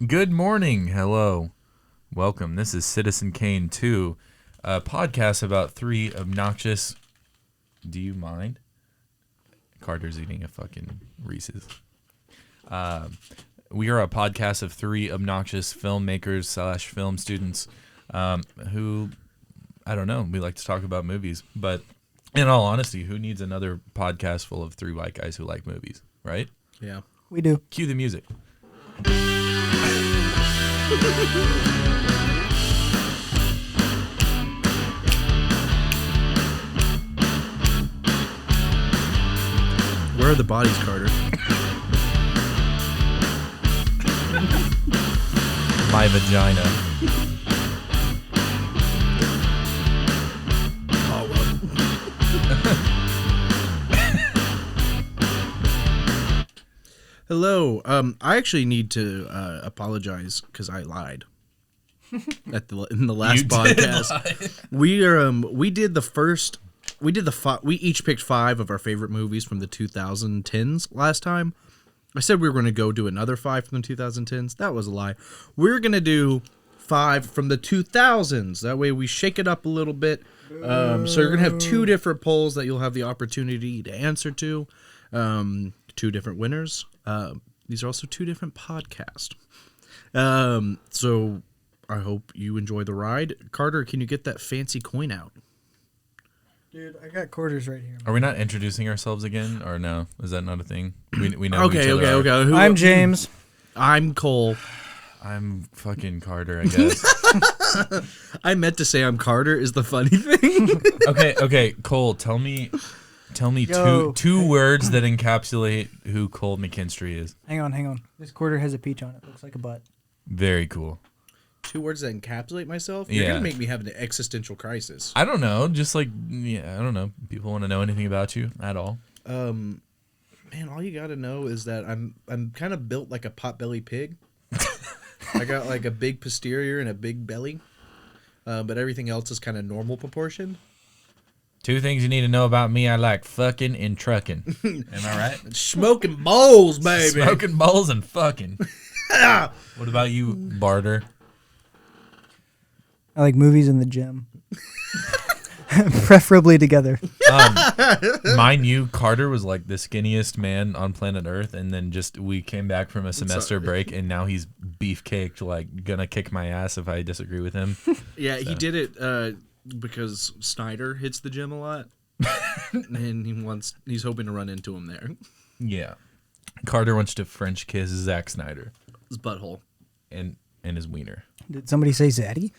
Good morning. Hello. Welcome. This is Citizen Kane 2, a podcast about three obnoxious... Do you mind? Carter's eating a fucking Reese's. We are a podcast of three obnoxious filmmakers / film students who, I don't know, we like to talk about movies. But in all honesty, who needs another podcast full of three white guys who like movies, right? Yeah. We do. Cue the music. Where are the bodies, Carter? My vagina. Oh, well. Hello. I actually need to apologize because I lied in the last podcast. We each picked 5 of our favorite movies from the 2010s last time. I said we were going to go do another 5 from the 2010s. That was a lie. We're going to do 5 from the 2000s. That way we shake it up a little bit. So you're going to have 2 different polls that you'll have the opportunity to answer to. 2 different winners. These are also 2 different podcasts. So I hope you enjoy the ride. Carter, can you get that fancy coin out? Dude, I got quarters right here. Are we not introducing ourselves again, or no? Is that not a thing? We know who each other are. Okay. I'm James. I'm Cole. I'm fucking Carter, I guess. I meant to say I'm Carter is the funny thing. Okay, Cole, tell me Yo. two words that encapsulate who Cole McKinstry is. Hang on. This quarter has a peach on it. Looks like a butt. Very cool. 2 words that encapsulate myself? You're Yeah. going to make me have an existential crisis. I don't know, just like, I don't know. People want to know anything about you at all. Man, all you got to know is that I'm kind of built like a potbelly pig. I got like a big posterior and a big belly. But everything else is kind of normal proportion. 2 things you need to know about me. I like fucking and trucking. Am I right? Smoking bowls, baby. Smoking bowls and fucking. What about you, Barter? I like movies in the gym. Preferably together. Mind you, Carter was like the skinniest man on planet Earth, and then we came back from a semester break, and now he's beefcaked, like gonna kick my ass if I disagree with him. Yeah, so. He did it because Snyder hits the gym a lot, and he's hoping to run into him there. Yeah, Carter wants to French kiss Zack Snyder. His butthole and his wiener. Did somebody say Zaddy?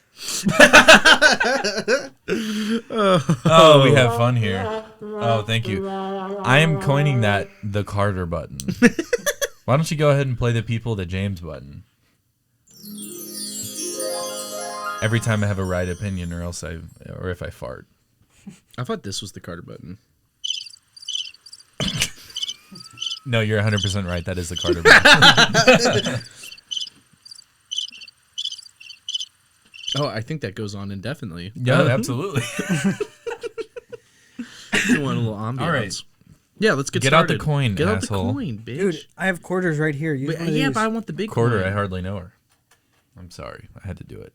Oh, we have fun here. Oh, thank you. I am coining that the Carter button. Why don't you go ahead and play the people the James button? Every time I have a right opinion, or if I fart. I thought this was the Carter button. No, you're 100% right. That is the Carter button. Oh, I think that goes on indefinitely. Yeah, absolutely. You want a little ambiance. All right. Yeah, let's get started. Get out the coin, Get asshole. out the coin, bitch. Dude, I have quarters right here. Use one of these. But I want the big Quarter, coin. I hardly know her. I'm sorry. I had to do it.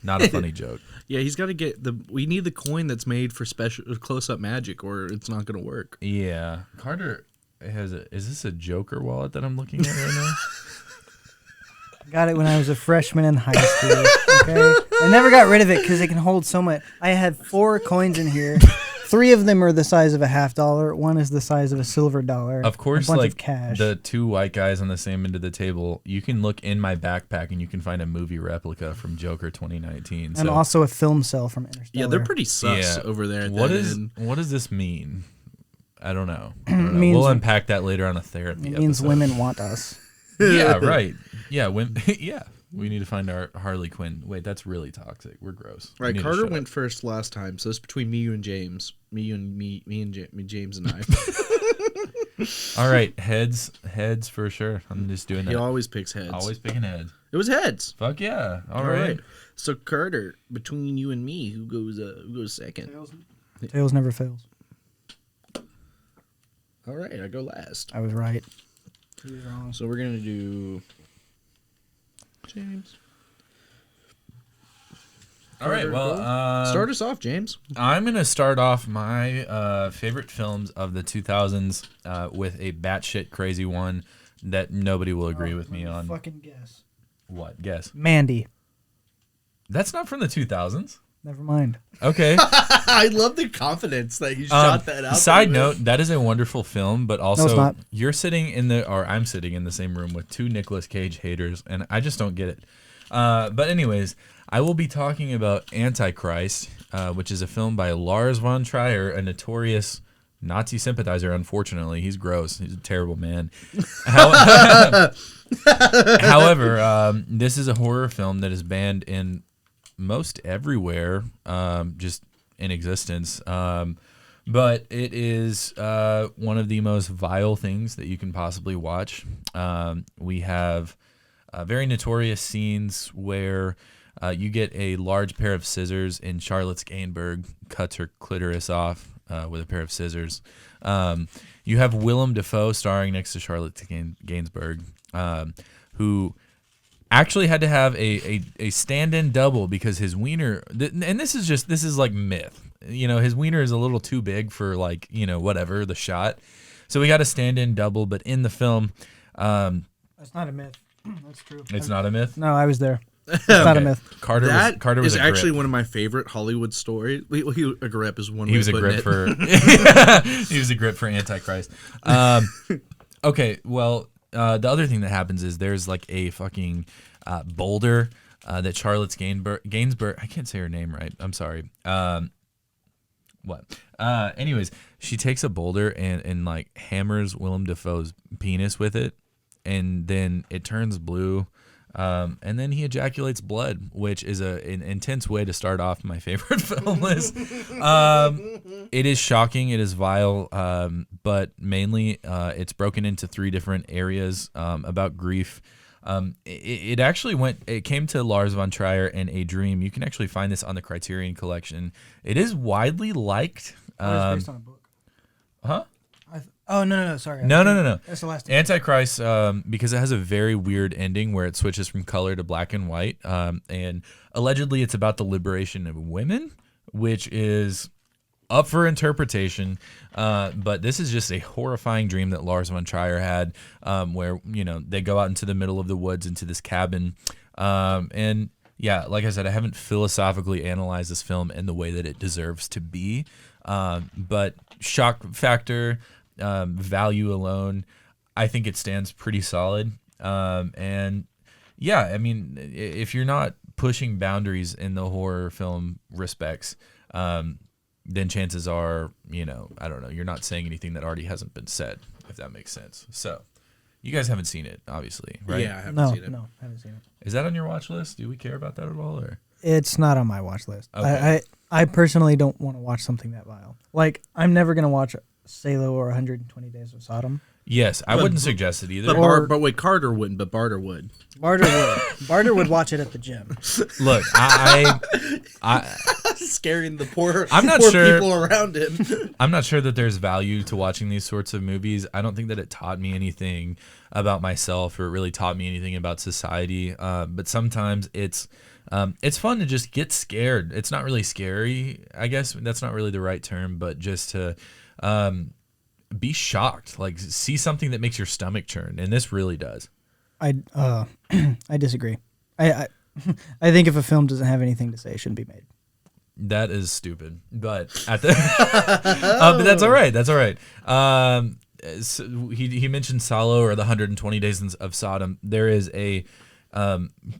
Not a funny joke. Yeah, he's got to get we need the coin that's made for special close-up magic, or it's not going to work. Yeah. Carter is this a Joker wallet that I'm looking at right now? Got it when I was a freshman in high school. Okay, I never got rid of it because it can hold so much. I had 4 coins in here. 3 of them are the size of a $50. 1 is the size of a silver dollar. Of course, a bunch like of cash. the 2 white guys on the same end of the table, you can look in my backpack and you can find a movie replica from Joker 2019. And also a film cell from Interstellar. Yeah, they're pretty sus over there. What does this mean? I don't know. Means, we'll unpack that later on a therapy It means episode. women want us. Yeah, right. Yeah, yeah. We need to find our Harley Quinn. Wait, that's really toxic. We're gross. Right, Carter went first last time, so it's between me, you, and James. James and I. All right, heads for sure. I'm just doing that. He always picks heads. Always picking heads. It was heads. Fuck yeah. All All right. So Carter, between you and me, who goes second? Tails never fails. All right, I go last. I was right. He was wrong. So we're gonna do. James. All right, well, start us off, James. I'm going to start off my favorite films of the 2000s with a batshit crazy one that nobody will agree with me on. Fucking guess. What? Guess. Mandy. That's not from the 2000s. Never mind. Okay. I love the confidence that you shot that out. Side note, that is a wonderful film, but also it's not. I'm sitting in the same room with two Nicolas Cage haters, and I just don't get it. But anyways, I will be talking about Antichrist, which is a film by Lars von Trier, a notorious Nazi sympathizer. Unfortunately, he's gross. He's a terrible man. However, this is a horror film that is banned in most everywhere, just in existence. But it is one of the most vile things that you can possibly watch. We have very notorious scenes where you get a large pair of scissors and Charlotte Gainsbourg cuts her clitoris off with a pair of scissors. You have Willem Dafoe starring next to Charlotte Gainsbourg, who actually had to have a stand-in double because his wiener, and this is like myth. You know, his wiener is a little too big for like, you know, whatever, the shot. So we got a stand-in double, but in the film... That's not a myth. That's true. It's not a myth? No, I was there. It's not a myth. Carter was actually grip. one of my favorite Hollywood stories. A grip is one. He was a grip for. He was a grip for Antichrist. Okay, well, the other thing that happens is there's like a fucking boulder that Charlotte Gainsbourg. I can't say her name right. I'm sorry. What? Anyways, she takes a boulder and like hammers Willem Dafoe's penis with it, and then it turns blue. And then he ejaculates blood, which is an intense way to start off my favorite film list. It is shocking. It is vile. But mainly it's broken into 3 different areas about grief. It actually came to Lars von Trier in A Dream. You can actually find this on the Criterion Collection. It is widely liked. It's based on a book. Huh? No, sorry. No. That's the last. Antichrist, because it has a very weird ending where it switches from color to black and white, and allegedly it's about the liberation of women, which is up for interpretation. But this is just a horrifying dream that Lars von Trier had, where they go out into the middle of the woods into this cabin, and yeah, like I said, I haven't philosophically analyzed this film in the way that it deserves to be, but shock factor. Value alone, I think it stands pretty solid. And yeah, I mean, if you're not pushing boundaries in the horror film respects, then chances are, I don't know, you're not saying anything that already hasn't been said, if that makes sense. So, you guys haven't seen it, obviously, right? Yeah, I haven't seen it. No, I haven't seen it. Is that on your watch list? Do we care about that at all, or? It's not on my watch list. Okay. I personally don't want to watch something that vile. Like, I'm never gonna watch Salo or 120 Days of Sodom. Yes, I wouldn't suggest it either. But wait, Carter wouldn't, but Barter would. Barter would. Barter would watch it at the gym. Look, I scaring the poor sure people around him. I'm not sure that there's value to watching these sorts of movies. I don't think that it taught me anything about myself or it really taught me anything about society. But sometimes it's fun to just get scared. It's not really scary, I guess. That's not really the right term, but just to be shocked, like see something that makes your stomach churn, and this really does. I disagree. I think if a film doesn't have anything to say, it shouldn't be made. That is stupid, but at the but that's all right. That's all right. So he mentioned Salo or the 120 Days of Sodom. There is a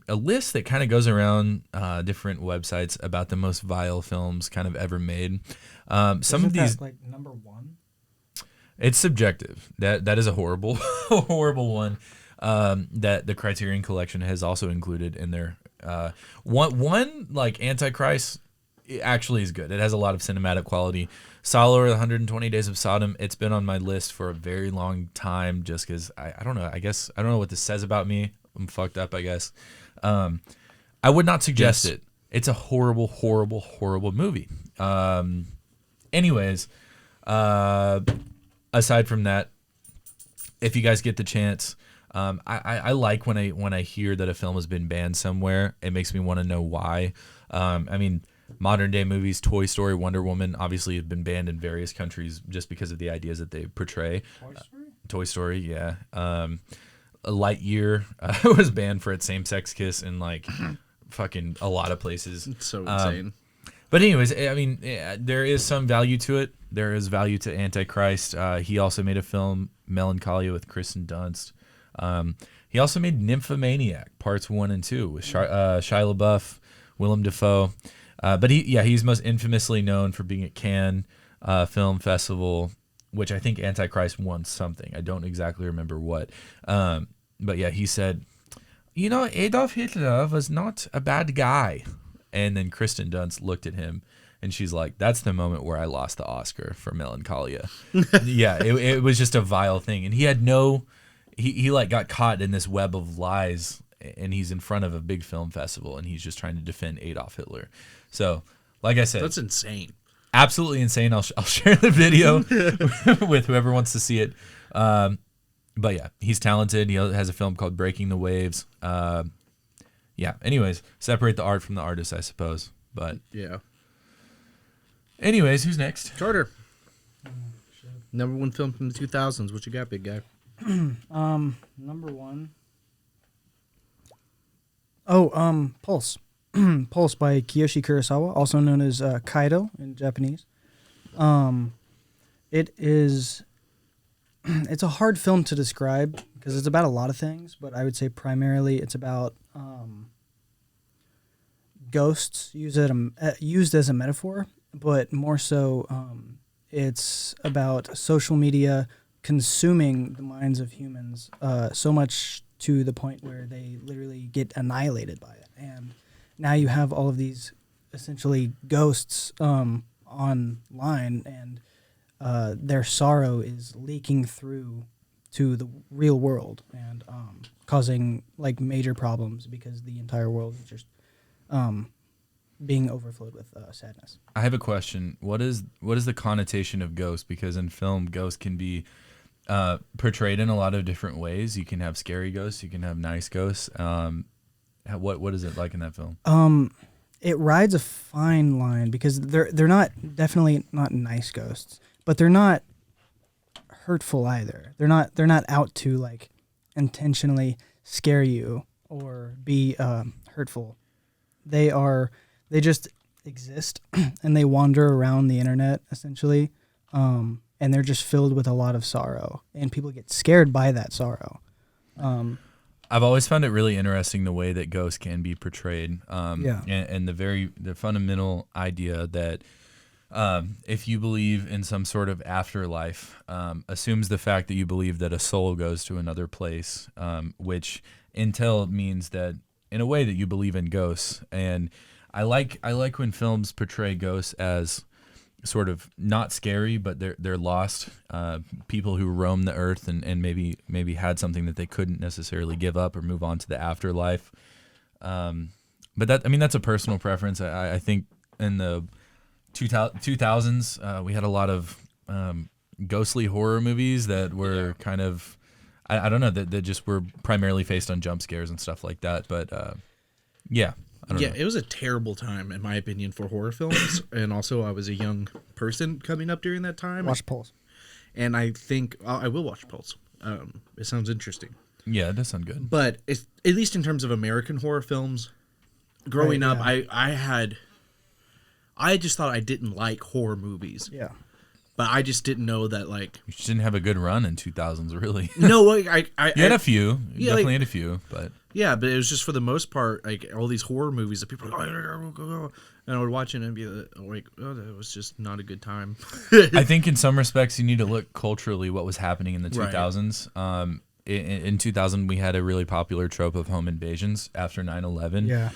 list that kind of goes around different websites about the most vile films kind of ever made. Some of these, like number 1. It's subjective. That is a horrible, horrible one. That the Criterion Collection has also included in their one like Antichrist. It actually is good. It has a lot of cinematic quality. Salo or the 120 Days of Sodom. It's been on my list for a very long time, just because I don't know. I guess I don't know what this says about me. I'm fucked up, I guess. I would not suggest it. It's a horrible, horrible, horrible movie. Anyways, aside from that, if you guys get the chance, I like when I hear that a film has been banned somewhere. It makes me want to know why. I mean, modern day movies, Toy Story, Wonder Woman, obviously have been banned in various countries just because of the ideas that they portray. Toy Story, yeah. Lightyear was banned for its same-sex kiss in like fucking a lot of places. It's so insane. But anyways, I mean, there is some value to it. There is value to Antichrist. He also made a film, Melancholia, with Kristen Dunst. He also made Nymphomaniac, parts 1 and 2, with Shia LaBeouf, Willem Dafoe. But he's most infamously known for being at Cannes Film Festival, which I think Antichrist won something. I don't exactly remember what. But yeah, he said, Adolf Hitler was not a bad guy. And then Kristen Dunst looked at him, and she's like, that's the moment where I lost the Oscar for Melancholia. Yeah, it was just a vile thing. And he had he like got caught in this web of lies, and he's in front of a big film festival, and he's just trying to defend Adolf Hitler. So, like I said, that's insane. Absolutely insane. I'll share the video with whoever wants to see it. But yeah, he's talented. He has a film called Breaking the Waves. Yeah. Anyways, separate the art from the artist, I suppose. But yeah. Anyways, who's next? Carter. Number 1 film from the 2000s. What you got, big guy? Number 1. Oh, Pulse. Pulse by Kiyoshi Kurosawa, also known as Kaido in Japanese. It's a hard film to describe because it's about a lot of things, but I would say primarily it's about ghosts used as a metaphor, but more so it's about social media consuming the minds of humans so much to the point where they literally get annihilated by it. And now you have all of these essentially ghosts online, and their sorrow is leaking through to the real world and causing like major problems because the entire world is just being overflowed with sadness. I have a question. What is the connotation of ghost? Because in film, ghosts can be portrayed in a lot of different ways. You can have scary ghosts. You can have nice ghosts. What is it like in that film? It rides a fine line because they're definitely not nice ghosts, but they're not hurtful either. They're not out to like intentionally scare you or be hurtful. They just exist and they wander around the internet essentially, and they're just filled with a lot of sorrow, and people get scared by that sorrow. I've always found it really interesting the way that ghosts can be portrayed. Yeah. And the fundamental idea that if you believe in some sort of afterlife, assumes the fact that you believe that a soul goes to another place, which until means that in a way that you believe in ghosts. And I like when films portray ghosts as sort of not scary, but they're lost people who roam the earth and maybe had something that they couldn't necessarily give up or move on to the afterlife. But that's a personal preference. I think in the 2000s we had a lot of ghostly horror movies that were kind of I don't know that just were primarily based on jump scares and stuff like that. But yeah. Yeah, it was a terrible time, in my opinion, for horror films. And also, I was a young person coming up during that time. Watch Pulse. And I think I will watch Pulse. It sounds interesting. Yeah, it does sound good. But at least in terms of American horror films, growing up, I just thought I didn't like horror movies. Yeah. But I just didn't know that, like... You just didn't have a good run in 2000s, really. No, you had a few. You definitely had a few, but... Yeah, but it was just for the most part, like, all these horror movies that people are like, go. And I would watch it and be like, oh, that was just not a good time. I think in some respects, you need to look culturally what was happening in the 2000s. Right. In 2000, we had a really popular trope of home invasions after 9/11. Yeah.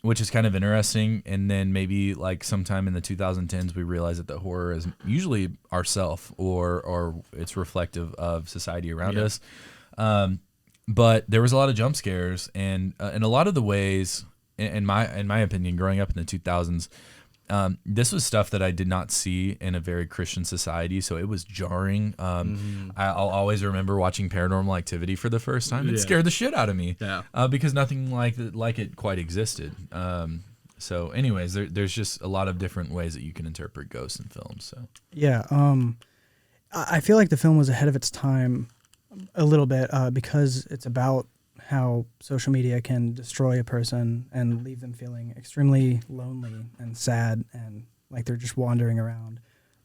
Which is kind of interesting. And then maybe like sometime in the 2010s, we realized that the horror is usually ourself or it's reflective of society around us. But there was a lot of jump scares, and in a lot of the ways, in my opinion, growing up in the 2000s, this was stuff that I did not see in a very Christian society, so it was jarring. I'll always remember watching Paranormal Activity for the first time. It scared the shit out of me because nothing like it quite existed. So anyways, there's just a lot of different ways that you can interpret ghosts in films. So yeah, I feel like the film was ahead of its time a little bit because it's about how social media can destroy a person and leave them feeling extremely lonely and sad and like they're just wandering around.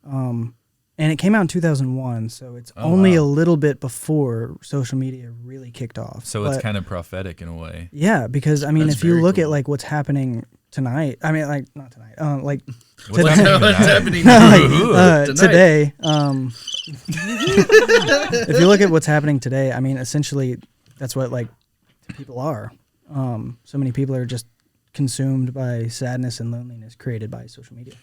And it came out in 2001, so it's only a little bit before social media really kicked off. So it's kind of prophetic in a way. Yeah, because I mean, That's if you look very at like what's happening tonight, I mean, like not tonight, like What's happening today. If you look at what's happening today, I mean, essentially, that's what like people are. So many people are just consumed by sadness and loneliness created by social media.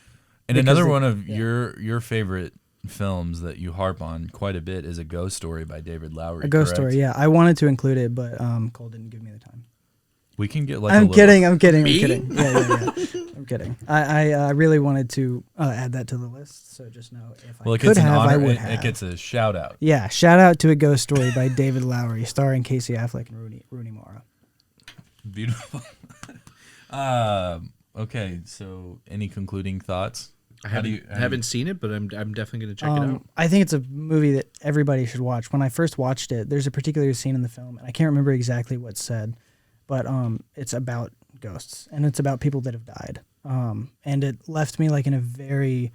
And another one of your favorite films that you harp on quite a bit is A Ghost Story by David Lowery. A Ghost correct? Story, yeah. I wanted to include it, but Cole didn't give me the time. We can get like I'm kidding. I'm Me? kidding. Yeah. I'm kidding. I really wanted to add that to the list, so just know if I it could gets an have, honor. I would It have. gets a shout out. Yeah, shout out to A Ghost Story by David Lowery, starring Casey Affleck and Rooney Mara. Beautiful. Okay, so any concluding thoughts? I haven't seen it, but I'm definitely going to check it out. I think it's a movie that everybody should watch. When I first watched it, there's a particular scene in the film, and I can't remember exactly what's said, but it's about ghosts, and it's about people that have died. And it left me like in a very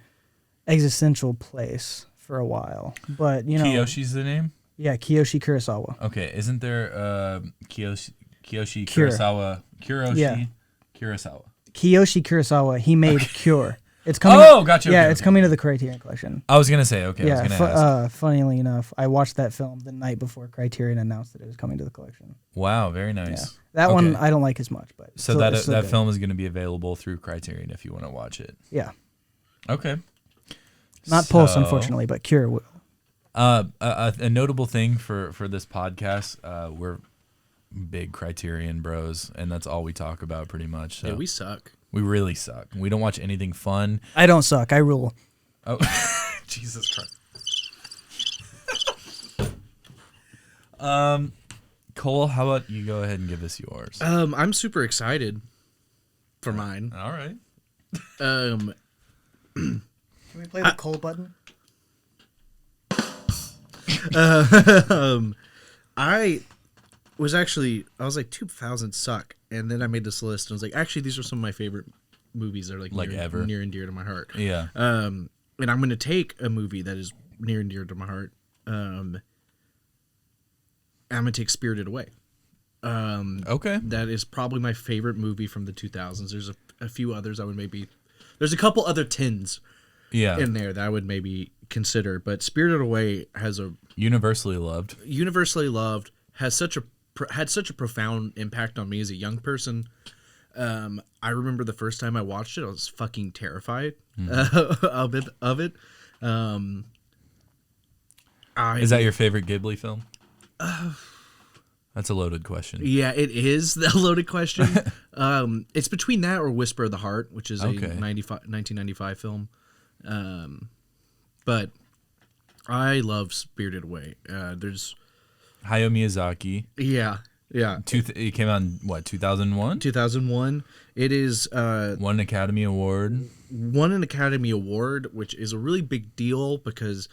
existential place for a while. But you know, Kiyoshi's the name? Yeah, Kiyoshi Kurosawa. Okay, isn't there Kiyoshi Cure. Kurosawa? Kurosawa. Kiyoshi Kurosawa, he made Cure. It's coming. Oh, gotcha. Yeah, okay, it's okay. coming to the Criterion Collection. I was gonna say okay. Yeah, I was gonna ask. funnily enough, I watched that film the night before Criterion announced that it was coming to the collection. Wow, very Yeah. nice. That Okay. one I don't like as much, but So still- that it's still that good. film is going to be available through Criterion if you want to watch it. Yeah, Okay. not Pulse, So, unfortunately, but Cure will. A notable thing for this podcast, we're big Criterion bros, and that's all we talk about pretty much. So Yeah, we suck. we really suck. We don't watch anything fun. I don't suck. I rule. Oh, Jesus Christ. Cole, how about you go ahead and give us yours? I'm super excited for mine. All right. Um, Can we play the Cole button? I was like 2000 suck, and then I made this list and I was like, actually, these are some of my favorite movies that are like near, ever. near and dear to my heart. Yeah. And I'm going to take a movie that is near and dear to my heart. I'm going to take Spirited Away. Okay. That is probably my favorite movie from the 2000s. There's a few others I would maybe... There's a couple other tins Yeah. in there that I would maybe consider, but Spirited Away has a Universally loved. had such a profound impact on me as a young person. I remember the first time I watched it, I was fucking terrified of it. Is that your favorite Ghibli film? That's a loaded question. Yeah, it is the loaded question. It's between that or Whisper of the Heart, which is a Okay. 1995 film. But I love Spirited Away. There's Hayao Miyazaki. yeah. It came out in what, 2001? 2001. It is Won an Academy Award. won an Academy Award, which is a really big deal because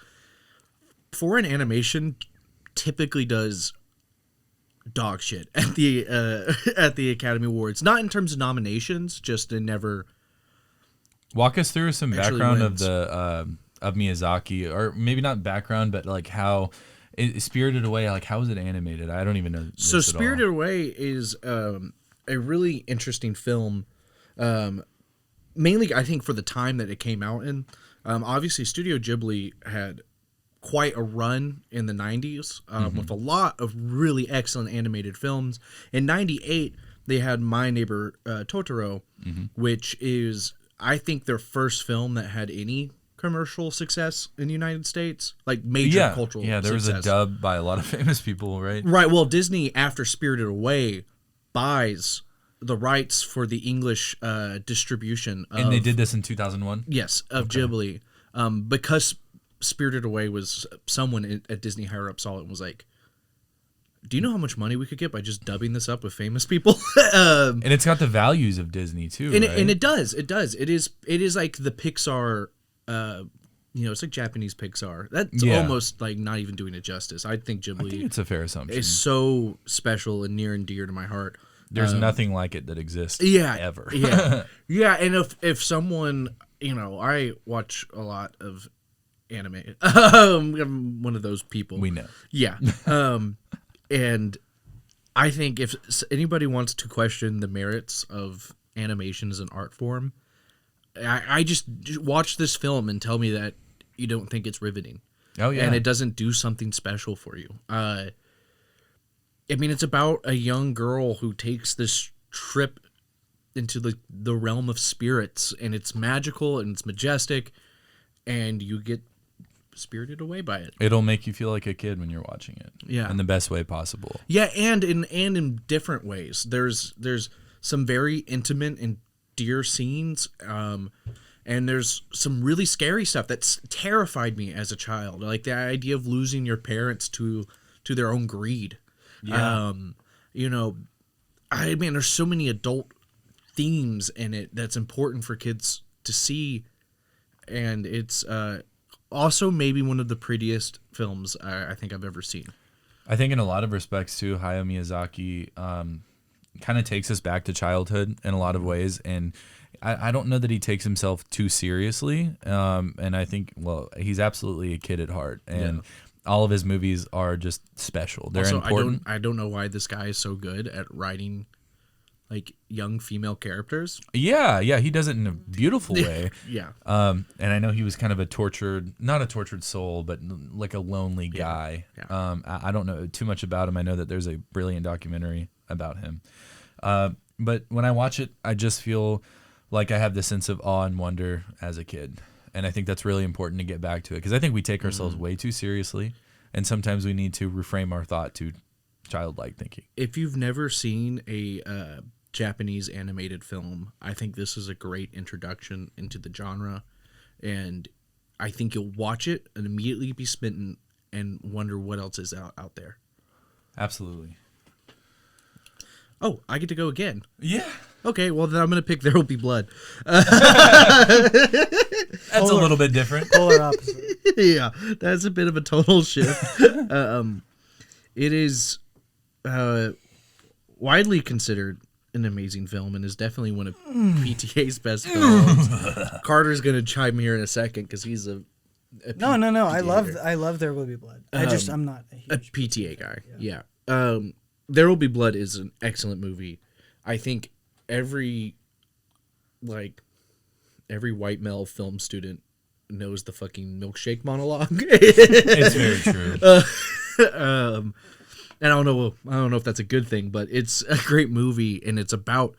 foreign animation typically does dog shit at the Academy Awards. Not in terms of nominations, just in never. Walk us through some Actually background wins. of Miyazaki, or maybe not background, but like how Spirited Away. Like how was it animated? I don't even know. So this at all. Spirited Away is a really interesting film. Mainly, I think, for the time that it came out in. Obviously, Studio Ghibli had quite a run in the 90s with a lot of really excellent animated films. In 98, they had My Neighbor Totoro, which is, I think, their first film that had any commercial success in the United States, like major cultural Yeah, there was a success. dub by a lot of famous people, right? Right. Well, Disney, after Spirited Away, buys the rights for the English distribution. And they did this in 2001? Yes, of Ghibli. Because Spirited Away was someone at Disney higher up saw it and was like, do you know how much money we could get by just dubbing this up with famous people? And it's got the values of Disney too, and right? it does. It is like the Pixar, it's like Japanese Pixar. That's almost like not even doing it justice. I think Ghibli I think it's a fair assumption. is so special and near and dear to my heart. There's nothing like it that exists ever. Yeah, and if someone, I watch a lot of anime. I'm one of those people. We know. Yeah. And I think if anybody wants to question the merits of animation as an art form, I just watch this film and tell me that you don't think it's riveting. Oh, yeah. And it doesn't do something special for you. It's about a young girl who takes this trip into the realm of spirits, and it's magical and it's majestic, and you get spirited away by it. It'll make you feel like a kid when you're watching it. Yeah. In the best way possible. Yeah, and in different ways. There's some very intimate and dear scenes, and there's some really scary stuff that's terrified me as a child. Like the idea of losing your parents to their own greed. Yeah. There's so many adult themes in it that's important for kids to see, and it's also maybe one of the prettiest films I think I've ever seen. I think in a lot of respects too, Hayao Miyazaki kind of takes us back to childhood in a lot of ways, and I don't know that he takes himself too seriously, and I think, he's absolutely a kid at heart, and all of his movies are just special. They're also important. I don't know why this guy is so good at writing like young female characters. Yeah, he does it in a beautiful way. Yeah. And I know he was kind of not a tortured soul, but like a lonely guy. Yeah. I don't know too much about him. I know that there's a brilliant documentary about him. But when I watch it, I just feel like I have this sense of awe and wonder as a kid. And I think that's really important to get back to it, because I think we take ourselves way too seriously, and sometimes we need to reframe our thought to childlike thinking. If you've never seen a Japanese animated film, I think this is a great introduction into the genre, and I think you'll watch it and immediately be smitten and wonder what else is out there. Absolutely. Oh, I get to go again. Yeah. Okay, well then I'm going to pick There Will Be Blood. That's a little bit different. Polar opposite. Yeah, that's a bit of a total shift. It is widely considered an amazing film and is definitely one of PTA's best films. Carter's going to chime here in a second because he's a No. PTA I love There Will Be Blood. I'm not a huge PTA guy. Yeah. There Will Be Blood is an excellent movie. I think every white male film student knows the fucking milkshake monologue. It's very true. And I don't know if that's a good thing, but it's a great movie, and it's about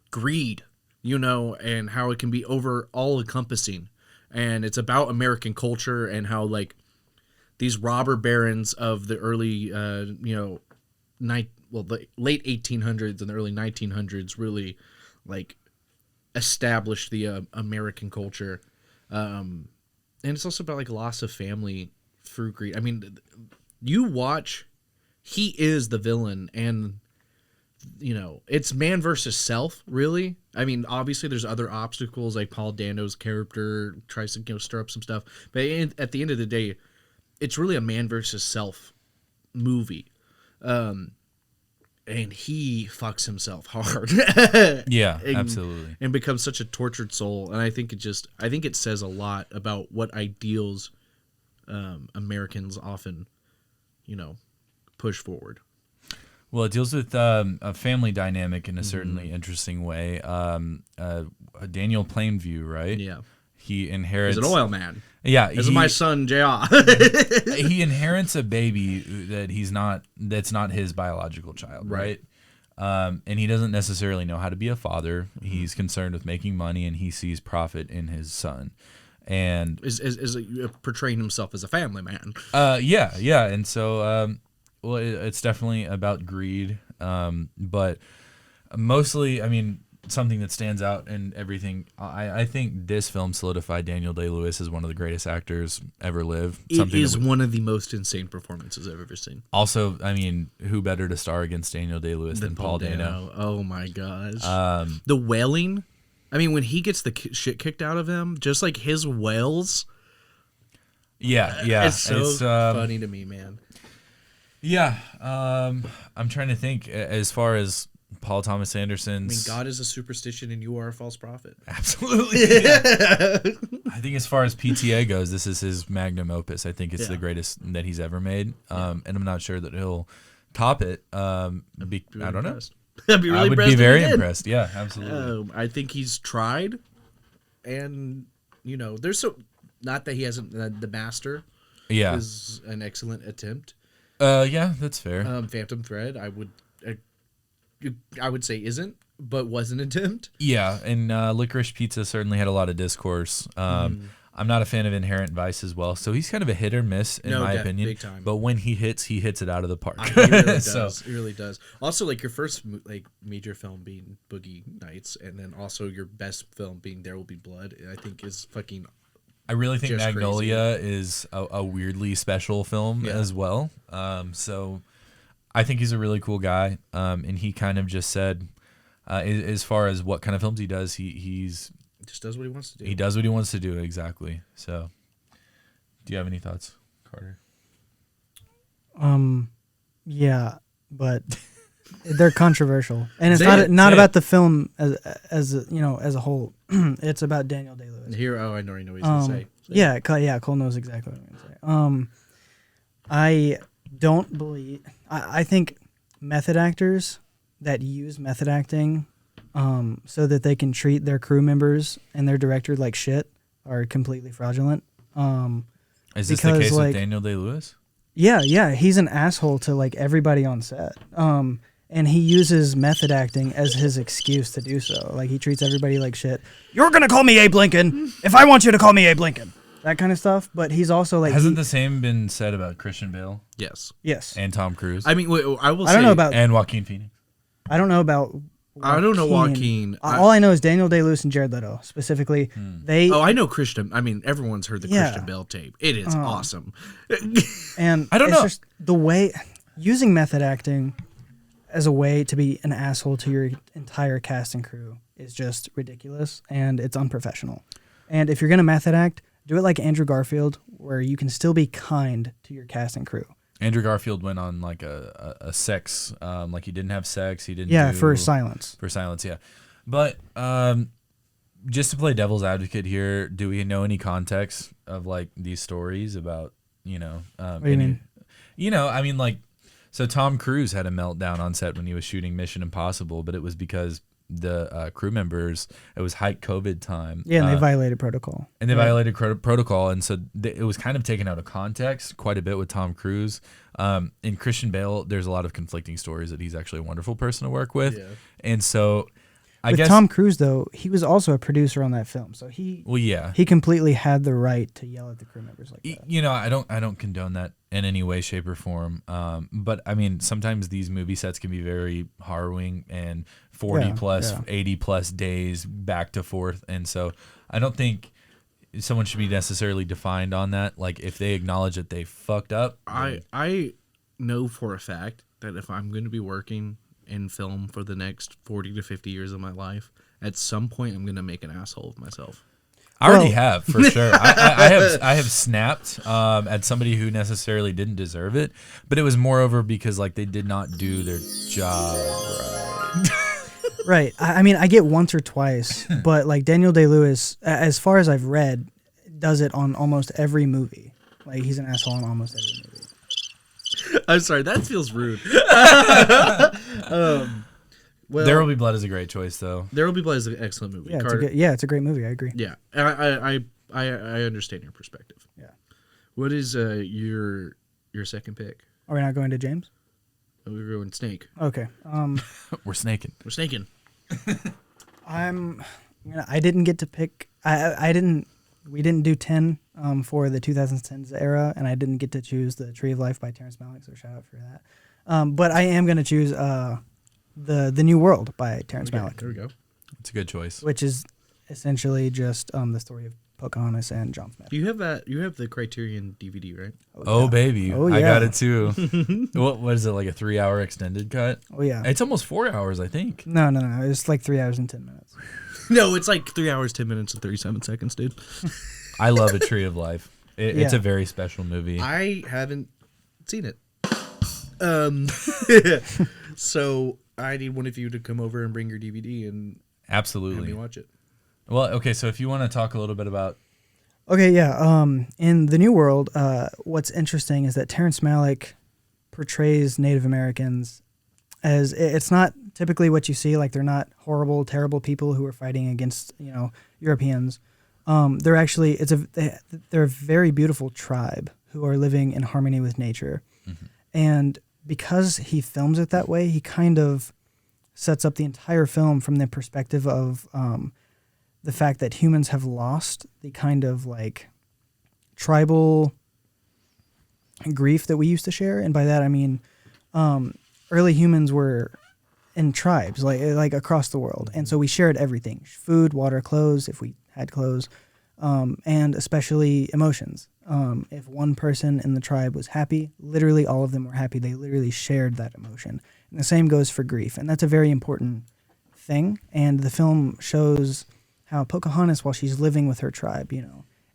greed, and how it can be all encompassing. And it's about American culture and how like these robber barons of the early, the late 1800s and the early 1900s really like established the American culture. And it's also about like loss of family through greed. I mean, you watch, he is the villain, and it's man versus self, really. I mean, obviously there's other obstacles, like Paul Dano's character tries to stir up some stuff, but at the end of the day, it's really a man versus self movie. And he fucks himself hard. Yeah, absolutely. And becomes such a tortured soul. And I think it says a lot about what ideals Americans often, push forward. Well, it deals with a family dynamic in a certainly interesting way. Daniel Plainview, right? Yeah. He inherits... He's an oil man. Yeah. This is my son, J.R. He inherits a baby that's not his biological child, right? And he doesn't necessarily know how to be a father. He's concerned with making money, and he sees profit in his son. And is portraying himself as a family man. Yeah. And so, it's definitely about greed. But Mostly, I mean, something that stands out and everything. I think this film solidified Daniel Day-Lewis as one of the greatest actors ever live. It is one of the most insane performances I've ever seen. Also, I mean, who better to star against Daniel Day-Lewis than Paul Dano? Oh my gosh. The wailing. I mean, when he gets the shit kicked out of him, just like his wails. Yeah. It's so funny to me, man. Yeah. I'm trying to think as far as Paul Thomas Anderson's. I mean, God is a superstition and you are a false prophet. Absolutely. Yeah. I think as far as PTA goes, this is his magnum opus. I think it's the greatest that he's ever made. And I'm not sure that he'll top it. I don't know. I'd be really I would be very impressed. Yeah, absolutely. I think he's tried. And, there's not that he hasn't, the Master is an excellent attempt. Yeah, that's fair. Phantom Thread, I would say isn't, but was an attempt. Yeah, and Licorice Pizza certainly had a lot of discourse. I'm not a fan of Inherent Vice as well, so he's kind of a hit or miss in my opinion. Big time. But when he hits it out of the park. He really does. He really does. Also, like your first major film being Boogie Nights, and then also your best film being There Will Be Blood, I think is fucking. I really think Magnolia is a weirdly special film as well. So I think he's a really cool guy. And he kind of just said, as far as what kind of films he does, he's just does what he wants to do. He does what he wants to do, exactly. So, do you have any thoughts, Carter? Yeah, but they're controversial, and it's not about the film as a whole. It's about Daniel Day-Lewis. Here, I already know what he's gonna say. Yeah, Cole knows exactly what I'm gonna say. I don't believe. I think method actors that use method acting, so that they can treat their crew members and their director like shit, are completely fraudulent. Is this the case with Daniel Day-Lewis? Yeah, he's an asshole to like everybody on set. And he uses method acting as his excuse to do so. Like he treats everybody like shit. You're gonna call me Abe Lincoln if I want you to call me Abe Lincoln. That kind of stuff. But he's also like hasn't the same been said about Christian Bale? Yes. And Tom Cruise. I mean, I don't know about and Joaquin Phoenix. I don't know about. I don't know Joaquin. All I know is Daniel Day-Lewis and Jared Leto specifically. I know Christian. I mean, everyone's heard the Christian Bale tape. It is awesome. And I don't know. Just the way using method acting as a way to be an asshole to your entire cast and crew is just ridiculous, and it's unprofessional. And if you're gonna method act, do it like Andrew Garfield, where you can still be kind to your cast and crew. Andrew Garfield went on like a sex, like he didn't have sex. He didn't. For silence. For silence, yeah. But just to play devil's advocate here, do we know any context of like these stories about what do you mean? I mean like, so Tom Cruise had a meltdown on set when he was shooting Mission Impossible, but it was because the crew members, it was height COVID time. Yeah, and they violated protocol. And they violated protocol, and so it was kind of taken out of context quite a bit with Tom Cruise. In Christian Bale, there's a lot of conflicting stories that he's actually a wonderful person to work with. Yeah. And so I guess Tom Cruise, though, he was also a producer on that film, so he completely had the right to yell at the crew members like that. I don't condone that in any way, shape, or form. But I mean, sometimes these movie sets can be very harrowing and 40 plus, 80 plus days back to forth, and so I don't think someone should be necessarily defined on that. Like if they acknowledge that they fucked up, I know for a fact that if I'm going to be working in film for the next 40 to 50 years of my life, at some point I'm going to make an asshole of myself. I already have, for sure. I have snapped at somebody who necessarily didn't deserve it, but it was moreover because like they did not do their job right. Right. I mean, I get once or twice, but like Daniel Day-Lewis, as far as I've read, does it on almost every movie. Like he's an asshole on almost every movie. I'm sorry, that feels rude. Well, There Will Be Blood is a great choice, though. There Will Be Blood is an excellent movie. Yeah, it's a great movie. I agree. Yeah, I understand your perspective. Yeah. What is your second pick? Are we not going to James? We're going Snake. Okay. We're snaking. We're snaking. I didn't get to pick. We didn't do 10 for the 2010s era, and I didn't get to choose The Tree of Life by Terrence Malick, so shout out for that. But I am going to choose the New World by Terrence Malick, There we go. It's a good choice. which is essentially just the story of Pocahontas and John Smith. You have that. You have the Criterion DVD, right? Oh, yeah. baby. Oh, I yeah. got it too. What is it, like a 3-hour extended cut? Oh yeah. It's almost 4 hours, I think. No. It's like 3 hours and 10 minutes. No, it's like 3 hours, 10 minutes, and 37 seconds, dude. I love A Tree of Life. It's Yeah. a very special movie. I haven't seen it. So I need one of you to come over and bring your DVD and have Absolutely. me watch it. Well, okay, so if you want to talk a little bit about... Okay, yeah. In the New World, what's interesting is that Terrence Malick portrays Native Americans as it's not typically what you see. Like they're not horrible, terrible people who are fighting against Europeans. They're actually they're a very beautiful tribe who are living in harmony with nature, and because he films it that way, he kind of sets up the entire film from the perspective of the fact that humans have lost the kind of like tribal grief that we used to share, and by that I mean early humans were in tribes like across the world, and so we shared everything: food, water, clothes, if we had clothes, and especially emotions. If one person in the tribe was happy, literally all of them were happy. They literally shared that emotion, and the same goes for grief, and that's a very important thing. And the film shows how Pocahontas, while she's living with her tribe,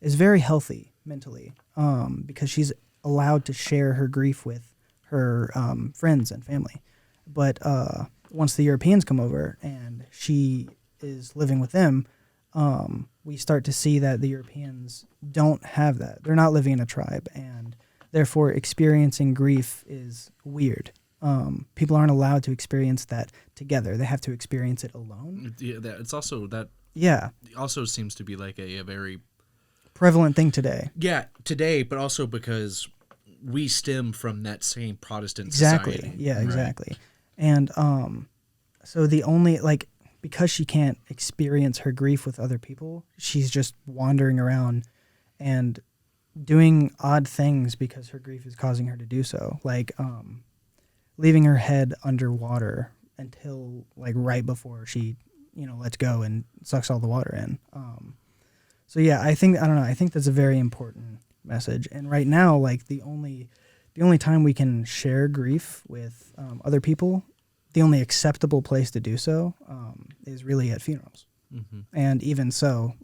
is very healthy mentally, because she's allowed to share her grief with her friends and family. But once the Europeans come over and she is living with them, we start to see that the Europeans don't have that. They're not living in a tribe, and therefore experiencing grief is weird. People aren't allowed to experience that together. They have to experience it alone. Yeah, it's also that. Yeah. Also seems to be like a very Prevalent thing today. Yeah, today, but also because we stem from that same Protestant Exactly. society. Yeah, exactly. And so the only because she can't experience her grief with other people, she's just wandering around and doing odd things because her grief is causing her to do so, like leaving her head underwater until right before she lets go and sucks all the water in. So yeah, I think that's a very important message. And right now, the only time we can share grief with other people, the only acceptable place to do so is really at funerals. Mm-hmm. And even so,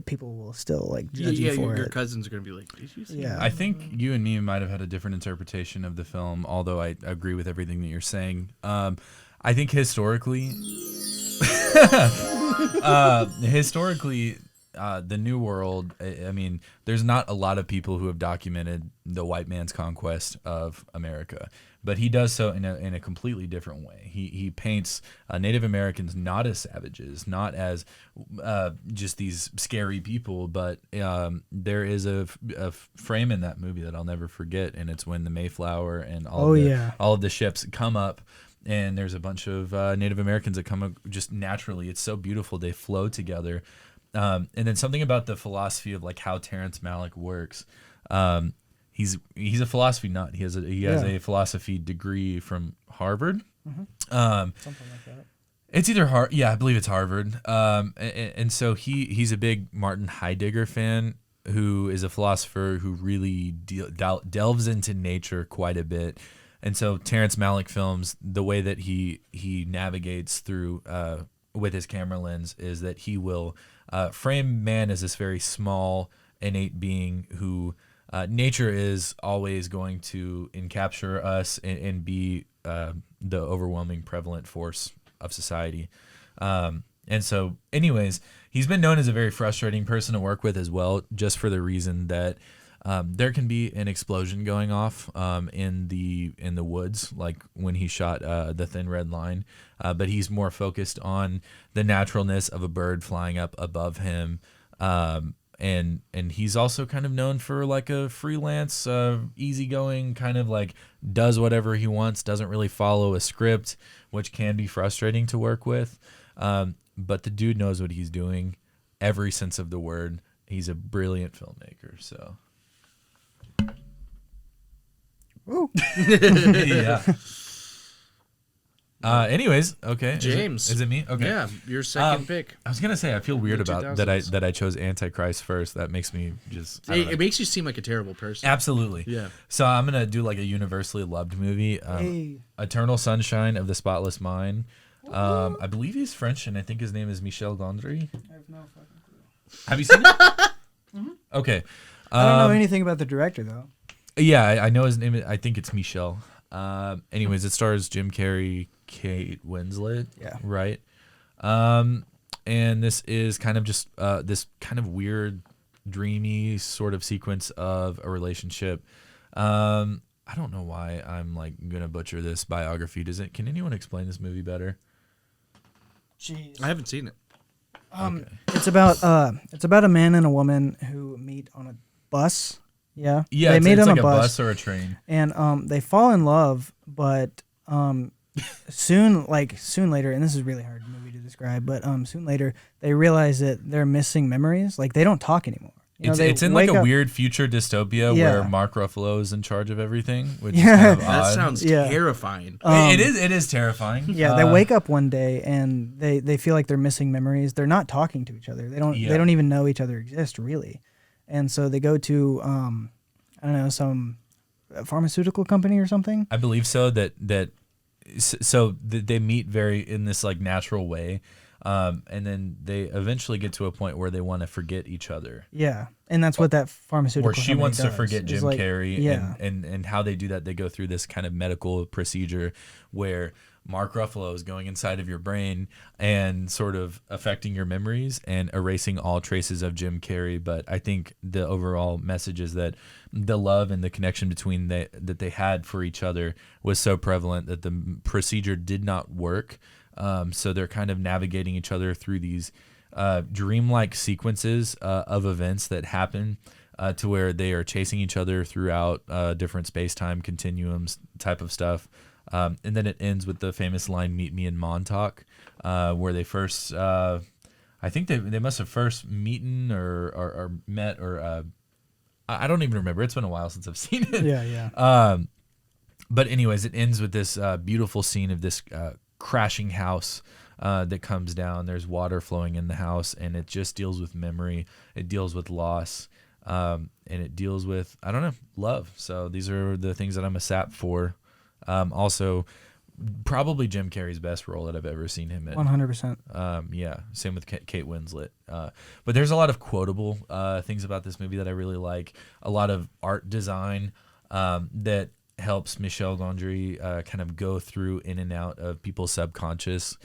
people will still judge you for your it. cousins are gonna be like, "Did you see?" Yeah. I think you and me might have had a different interpretation of the film, although I agree with everything that you're saying. I think historically, the New World, I mean, there's not a lot of people who have documented the white man's conquest of America, but he does so in a completely different way. He paints Native Americans not as savages, not as just these scary people, but there is a frame in that movie that I'll never forget, and it's when the Mayflower and all of the ships come up. And there's a bunch of Native Americans that come up just naturally. It's so beautiful. They flow together. And then something about the philosophy of how Terrence Malick works. He's a philosophy nut. He has a philosophy degree from Harvard. Mm-hmm. Something like that. It's either Harvard. Yeah, I believe it's Harvard. And so he's a big Martin Heidegger fan, who is a philosopher who really delves into nature quite a bit. And so Terrence Malick films, the way that he navigates through with his camera lens is that he will frame man as this very small, innate being who nature is always going to encapture us and be the overwhelming prevalent force of society. And so anyways, he's been known as a very frustrating person to work with as well, just for the reason that there can be an explosion going off in the woods, like when he shot The Thin Red Line, but he's more focused on the naturalness of a bird flying up above him, and he's also kind of known for a freelance, easygoing kind of does whatever he wants, doesn't really follow a script, which can be frustrating to work with, but the dude knows what he's doing, every sense of the word. He's a brilliant filmmaker, so. Ooh. Yeah. Anyways, okay. James. Is it me? Okay. Yeah, your second pick. I was gonna say I feel weird The about 2000s. that I chose Antichrist first. That makes me just I don't know. It makes you seem like a terrible person. Absolutely. Yeah. So I'm gonna do like a universally loved movie, Hey. Eternal Sunshine of the Spotless Mind. I believe he's French, and I think his name is Michel Gondry. I have no fucking clue. Have you seen it? Okay. I don't know anything about the director though. Yeah, I know his name. I think it's Michel. Anyways, it stars Jim Carrey, Kate Winslet. Yeah. Right. And this is kind of just this kind of weird, dreamy sort of sequence of a relationship. I don't know why I'm like gonna butcher this biography. Can anyone explain this movie better? Jeez. I haven't seen it. Okay. It's about a man and a woman who meet on a bus. Yeah. Yeah, They it's meet on like a a bus. bus or a train. And they fall in love, but soon later, and this is a really hard movie to describe, but soon later they realize that they're missing memories. Like they don't talk anymore. You know, It's in like wake a up- weird future dystopia Yeah. where Mark Ruffalo is in charge of everything, which Yeah. is kind of That odd. sounds Yeah. terrifying. It is terrifying. Yeah, they wake up one day and they feel like they're missing memories. They're not talking to each other. They don't even know each other exist really. And so they go to I don't know, some pharmaceutical company or something. I believe so. They meet very in this like natural way, and then they eventually get to a point where they want to forget each other. Yeah, and that's what that pharmaceutical. Or she company wants to does, forget is Jim like- Carrey, Yeah, and how they do that. They go through this kind of medical procedure where Mark Ruffalo is going inside of your brain and sort of affecting your memories and erasing all traces of Jim Carrey. But I think the overall message is that the love and the connection between that they had for each other was so prevalent that the procedure did not work. So they're kind of navigating each other through these dreamlike sequences of events that happen to where they are chasing each other throughout different space-time continuums type of stuff. And then it ends with the famous line, "Meet me in Montauk," where they first, I think they must have first meeten or met or I don't even remember. It's been a while since I've seen it. yeah. But anyways, it ends with this beautiful scene of this crashing house that comes down. There's water flowing in the house, and it just deals with memory. It deals with loss, and it deals with, I don't know, love. So these are the things that I'm a sap for. Also, probably Jim Carrey's best role that I've ever seen him in. 100%. Yeah, same with Kate Winslet. But there's a lot of quotable things about this movie that I really like. A lot of art design that helps Michel Gondry kind of go through in and out of people's subconscious,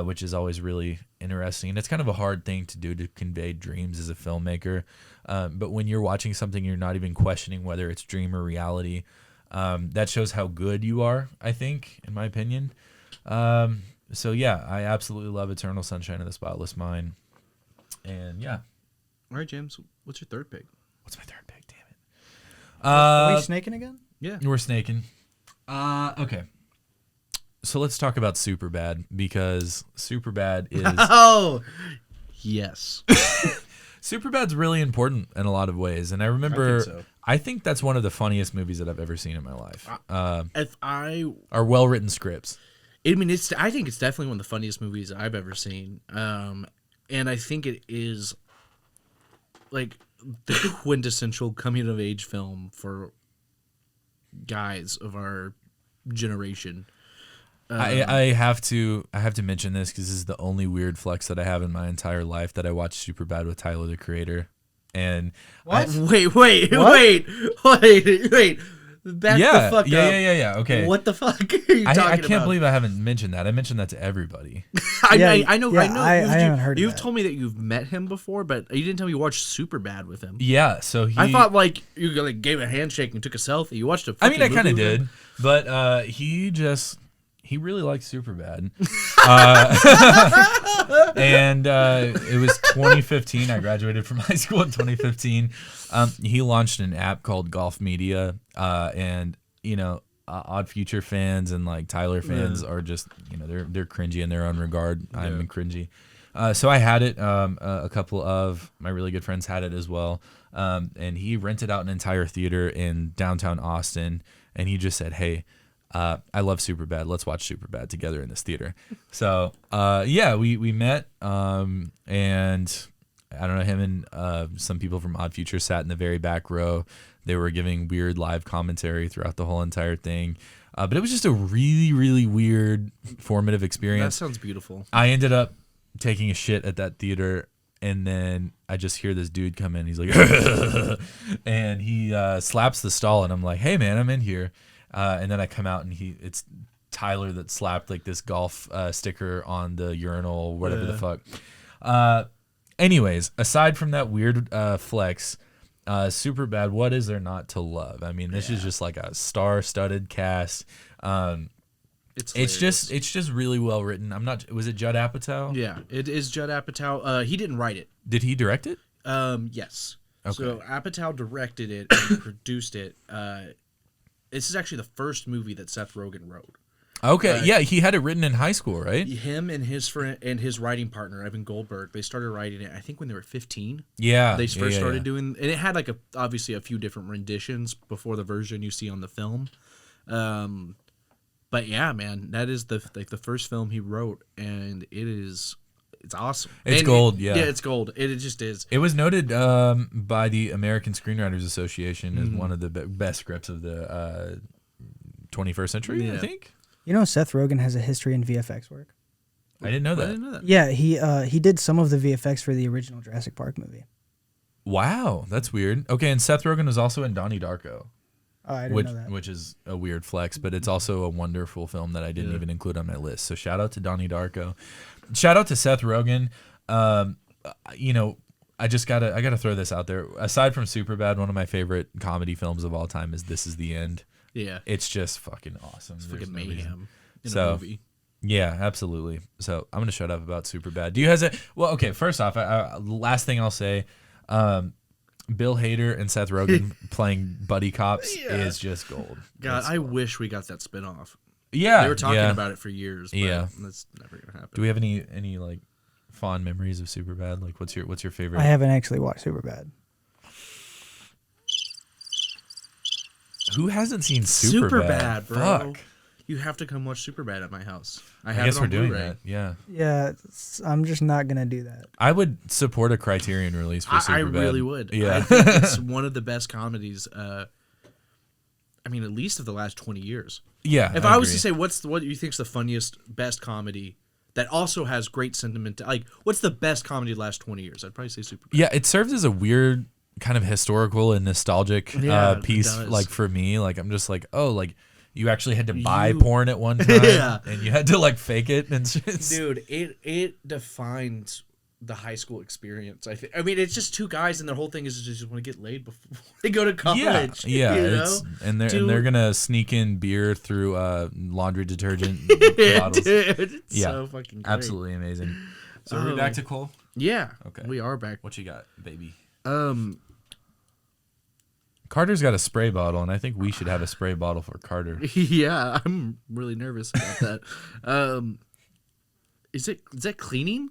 which is always really interesting. And it's kind of a hard thing to do, to convey dreams as a filmmaker. But when you're watching something, you're not even questioning whether it's dream or reality. That shows how good you are, I think, in my opinion. So yeah, I absolutely love Eternal Sunshine of the Spotless Mind. And yeah. All right, James, what's your third pick? What's my third pick? Damn it. Are we snaking again? Yeah. We're snaking. Okay. So let's talk about Superbad, because Superbad is Oh, yes. Superbad's really important in a lot of ways, and I remember I think so. I think that's one of the funniest movies that I've ever seen in my life. If I Are well written scripts. I mean, I think it's definitely one of the funniest movies I've ever seen. And I think it is like the quintessential coming of age film for guys of our generation. I have to mention this because this is the only weird flex that I have in my entire life, that I watched Superbad with Tyler the Creator. And What? Wait. Back the fuck up. Yeah. Okay. What the fuck are you talking about? I can't believe I haven't mentioned that. I mentioned that to everybody. I know. I haven't heard of You've that. told me that you've met him before, but you didn't tell me you watched Superbad with him. Yeah. So I thought like you like gave a handshake and took a selfie. You watched a. I mean, I kind of movie with him? did, but he really liked Superbad. And it was 2015. I graduated from high school in 2015. He launched an app called Golf Media, and Odd Future fans and like Tyler fans are just they're cringy in their own regard. I'm cringy. So I had it. A couple of my really good friends had it as well. And he rented out an entire theater in downtown Austin, and he just said, "Hey, I love Superbad. Let's watch Superbad together in this theater. So yeah, we met, and I don't know, him and some people from Odd Future sat in the very back row. They were giving weird live commentary throughout the whole entire thing. But it was just a really, really weird, formative experience. That sounds beautiful. I ended up taking a shit at that theater, and then I just hear this dude come in. He's like, and he slaps the stall, and I'm like, hey, man, I'm in here. And then I come out, and it's Tyler that slapped like this golf sticker on the urinal, whatever the fuck. Anyways, aside from that weird flex, Superbad, what is there not to love? I mean, this is just like a star-studded cast. It's just really well written. Was it Judd Apatow? Yeah, it is Judd Apatow. He didn't write it. Did he direct it? Yes. Okay. So Apatow directed it and produced it. This is actually the first movie that Seth Rogen wrote. Okay, yeah, he had it written in high school, right? Him and his friend and his writing partner Evan Goldberg, they started writing it, I think, when they were 15. Yeah, They first started doing, and it had like obviously a few different renditions before the version you see on the film. But yeah, man, that is the first film he wrote, and it's awesome. It's gold, yeah. Yeah, it's gold. It just is. It was noted by the American Screenwriters Association as one of the best scripts of the 21st century, I think. You know, Seth Rogen has a history in VFX work. I didn't know that. I didn't know that. Yeah, he did some of the VFX for the original Jurassic Park movie. Wow, that's weird. Okay, and Seth Rogen was also in Donnie Darko. Oh, I didn't know that. Which is a weird flex, but it's also a wonderful film that I didn't even include on my list. So shout out to Donnie Darko. Shout out to Seth Rogen. You know, I gotta throw this out there. Aside from Superbad, one of my favorite comedy films of all time is This Is the End. Yeah. It's just fucking awesome. It's fucking mayhem in a movie. Yeah, absolutely. So I'm gonna shut up about Superbad. Do you guys? Well, okay. First off, last thing I'll say, Bill Hader and Seth Rogen playing buddy cops is just gold. God, I wish we got that spinoff. Yeah, they were talking about it for years. But that's never gonna happen. Do we have any like fond memories of Superbad? Like, what's your favorite? I haven't actually watched Superbad. Who hasn't seen Superbad? Bro. Fuck. You have to come watch Superbad at my house. I guess we're doing that. Yeah. Yeah, I'm just not gonna do that. I would support a Criterion release for Superbad. I really would. Yeah. I think it's one of the best comedies. I mean, at least of the last 20 years. Yeah. If I was to say what you think's the funniest, best comedy that also has great sentiment, like what's the best comedy of the last 20 years? I'd probably say Superbad. Yeah, it serves as a weird kind of historical and nostalgic piece. Like for me, like I'm just like, oh, like you actually had to buy porn at one time, and you had to like fake it and shit. Dude, it defines the high school experience. I mean, it's just two guys, and their whole thing is just want to get laid before they go to college. Yeah, you know? and they're gonna sneak in beer through laundry detergent bottles. Dude, it's so fucking great. Absolutely amazing. So are we back to Cole? Yeah. Okay. We are back. What you got, baby? Carter's got a spray bottle, and I think we should have a spray bottle for Carter. Yeah, I'm really nervous about that. Is that cleaning?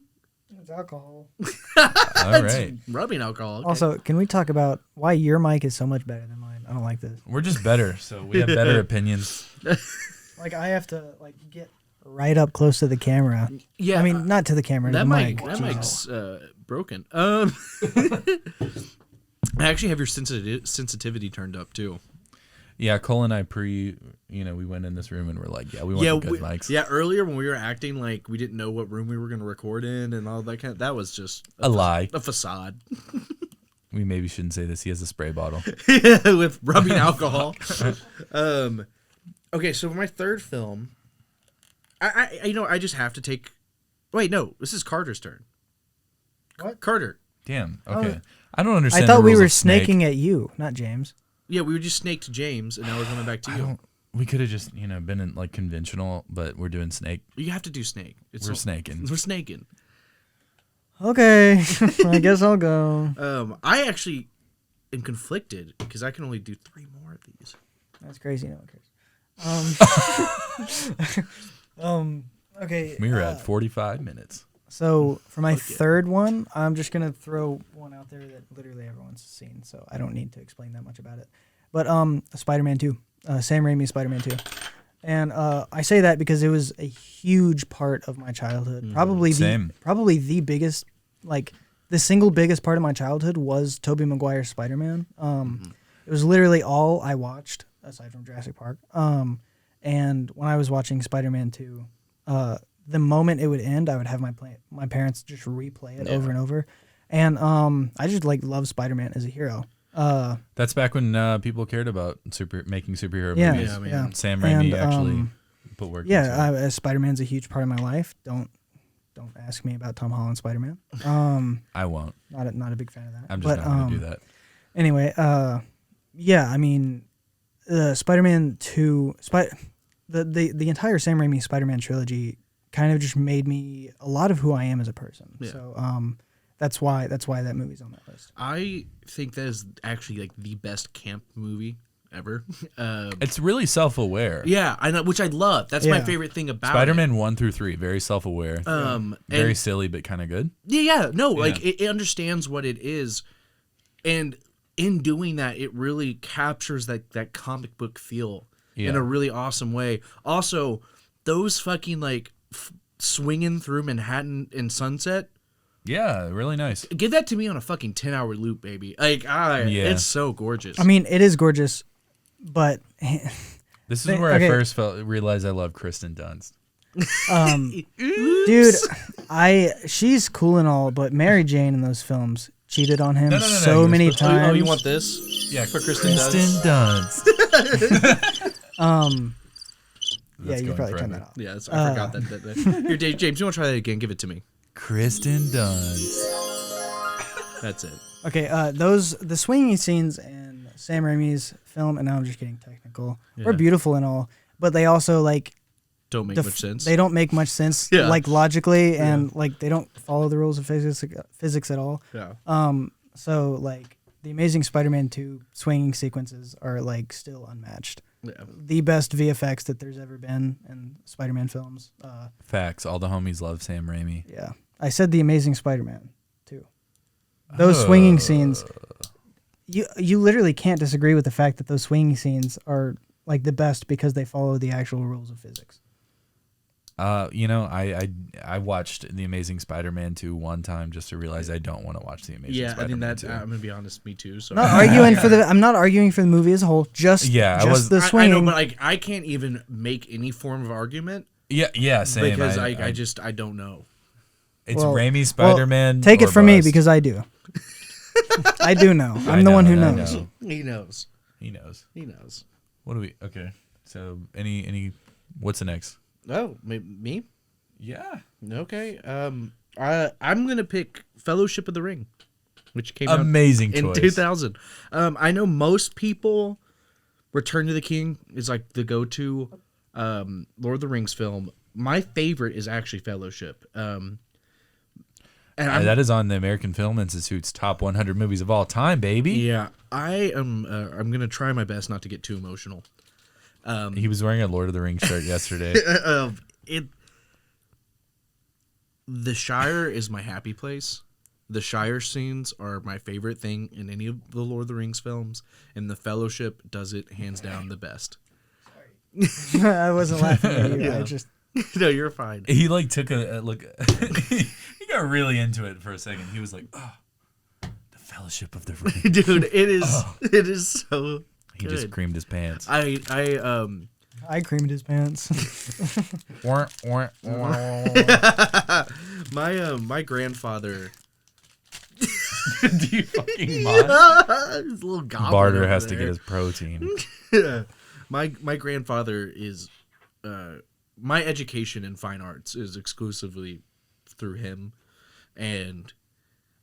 It's alcohol. All right. Rubbing alcohol. Okay. Also, can we talk about why your mic is so much better than mine? I don't like this. We're just better, so we have better opinions. Like I have to get right up close to the camera. Yeah, I mean not to the camera. That the mic. That mic's broken. I actually have your sensitivity turned up too. Yeah, Cole and I we went in this room and we're like, we want good mics. Yeah, earlier when we were acting like we didn't know what room we were going to record in and all that that was just a lie, a facade. We maybe shouldn't say this. He has a spray bottle with rubbing alcohol. Okay, so for my third film, I just have to take. Wait, no, this is Carter's turn. What? Carter? Damn. Okay. I don't understand. I thought the we rules were of snake. snaking at you, not James. Yeah, we were just snaked James, and now we're coming back to you. We could have just, been in like conventional, but we're doing snake. You have to do snake. We're snaking. We're snaking. Okay, I guess I'll go. I actually am conflicted because I can only do 3 more of these. That's crazy. No one cares. Okay. We were at 45 minutes. So for my third one, I'm just gonna throw one out there that literally everyone's seen, so I don't need to explain that much about it. But Spider-Man 2, Sam Raimi's Spider-Man 2. And I say that because it was a huge part of my childhood. Same. Probably the biggest, like the single biggest part of my childhood was Tobey Maguire's Spider-Man. It was literally all I watched aside from Jurassic Park. And when I was watching Spider-Man 2, the moment it would end, I would have my parents just replay it over and over. And I just like love Spider-Man as a hero. That's back when people cared about making superhero Yeah, movies. Yeah, man. yeah. Sam Raimi And, actually put work into it. Spider-Man's a huge part of my life. Don't ask me about Tom Holland's Spider-Man. I won't. Not a big fan of that. I'm just not going to do that. Anyway, yeah, I mean, Spider-Man 2, the entire Sam Raimi Spider-Man trilogy kind of just made me a lot of who I am as a person. Yeah. So that's why that movie's on that list. I think that is actually like the best camp movie ever. It's really self-aware. Yeah, I know, which I love. That's my favorite thing about Spider-Man 1 through 3, very self-aware. Very and- silly, but kind of good. Like it understands what it is, and in doing that, it really captures that comic book feel in a really awesome way. Also, those fucking like swinging through Manhattan in sunset. Yeah, really nice. Give that to me on a fucking 10-hour loop, baby. Like, it's so gorgeous. I mean, it is gorgeous, but This is where I first realized I love Kristen Dunst. dude, she's cool and all, but Mary Jane in those films cheated on him so many times. Oh, you want this? Yeah, for Kristen Dunst. Yeah, you probably turned that off. Yeah, I forgot that. Here, James, you want to try that again? Give it to me. Kristen Dunst. That's it. Okay, the swinging scenes in Sam Raimi's film, and now I'm just getting technical, were beautiful and all, but they also like don't make much sense. They don't make much sense, like logically, and like they don't follow the rules of physics at all. Yeah. So like the Amazing Spider-Man 2 swinging sequences are like still unmatched. Yeah. The best VFX that there's ever been in Spider-Man films. Facts. All the homies love Sam Raimi. Yeah, I said the Amazing Spider-Man 2. Those swinging scenes, you literally can't disagree with the fact that those swinging scenes are like the best because they follow the actual rules of physics. I watched The Amazing Spider-Man 2 one time just to realize I don't want to watch The Amazing Spider-Man 2. I'm gonna be honest, me too. So I'm not arguing for the movie as a whole. Just the swinging. I know, but I can't even make any form of argument. Yeah, same. Because I don't know. It's Raimi Spider-Man. Take it from me bust. because I do. I do know. I'm the one who knows. He knows. He knows. He knows. What do we? Okay. So any what's the next? Oh, me? Yeah. Okay. I'm gonna pick Fellowship of the Ring, which came amazing out in choice. 2000. I know most people Return to the King is like the go-to Lord of the Rings film. My favorite is actually Fellowship. And that is on the American Film Institute's top 100 movies of all time, baby. Yeah, I'm gonna try my best not to get too emotional. He was wearing a Lord of the Rings shirt yesterday. The Shire is my happy place. The Shire scenes are my favorite thing in any of the Lord of the Rings films, and The Fellowship does it hands down the best. I wasn't laughing at you. I just No, you're fine. He like took a look. He got really into it for a second. He was like, "Oh, the Fellowship of the Ring." Dude, it is so He good. just creamed his pants. I creamed his pants. My grandfather. Do you fucking mind? His little goblin Barter over has to there. get his protein. My grandfather is my education in fine arts is exclusively through him, and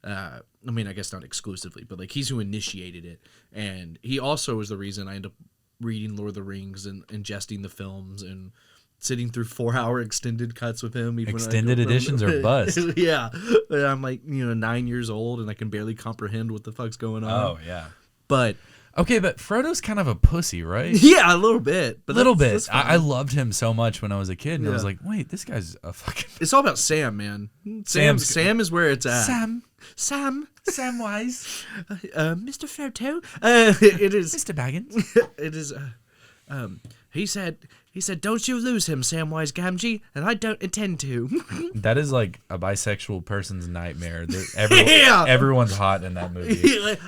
I mean, I guess not exclusively, but like he's who initiated it, and he also was the reason I ended up reading Lord of the Rings and ingesting the films and sitting through 4-hour extended cuts with him. Even Extended editions are bust. Yeah, and I'm like 9 years old and I can barely comprehend what the fuck's going on. Oh yeah. But Okay, but Frodo's kind of a pussy, right? yeah, a little bit. But that's fine. I loved him so much when I was a kid, and I was like, wait, this guy's a fucking... It's all about Sam, man. Sam is where it's at. Sam Wise. Mr. Frodo. It is... Mr. Baggins. It is... he said He said, "Don't you lose him, Samwise Gamgee," and I don't intend to. That is like a bisexual person's nightmare. Everyone, Yeah. everyone's hot in that movie. Like,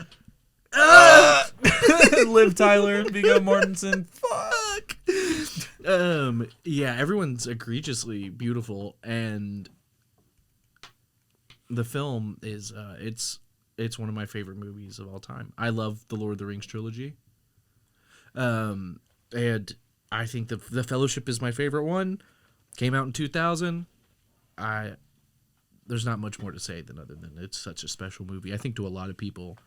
Liv Tyler, Viggo Mortensen. fuck. Yeah, everyone's egregiously beautiful, and the film is it's one of my favorite movies of all time. I love the Lord of the Rings trilogy. And I think the Fellowship is my favorite one. Came out in 2000. There's not much more to say other than it's such a special movie. I think to a lot of people,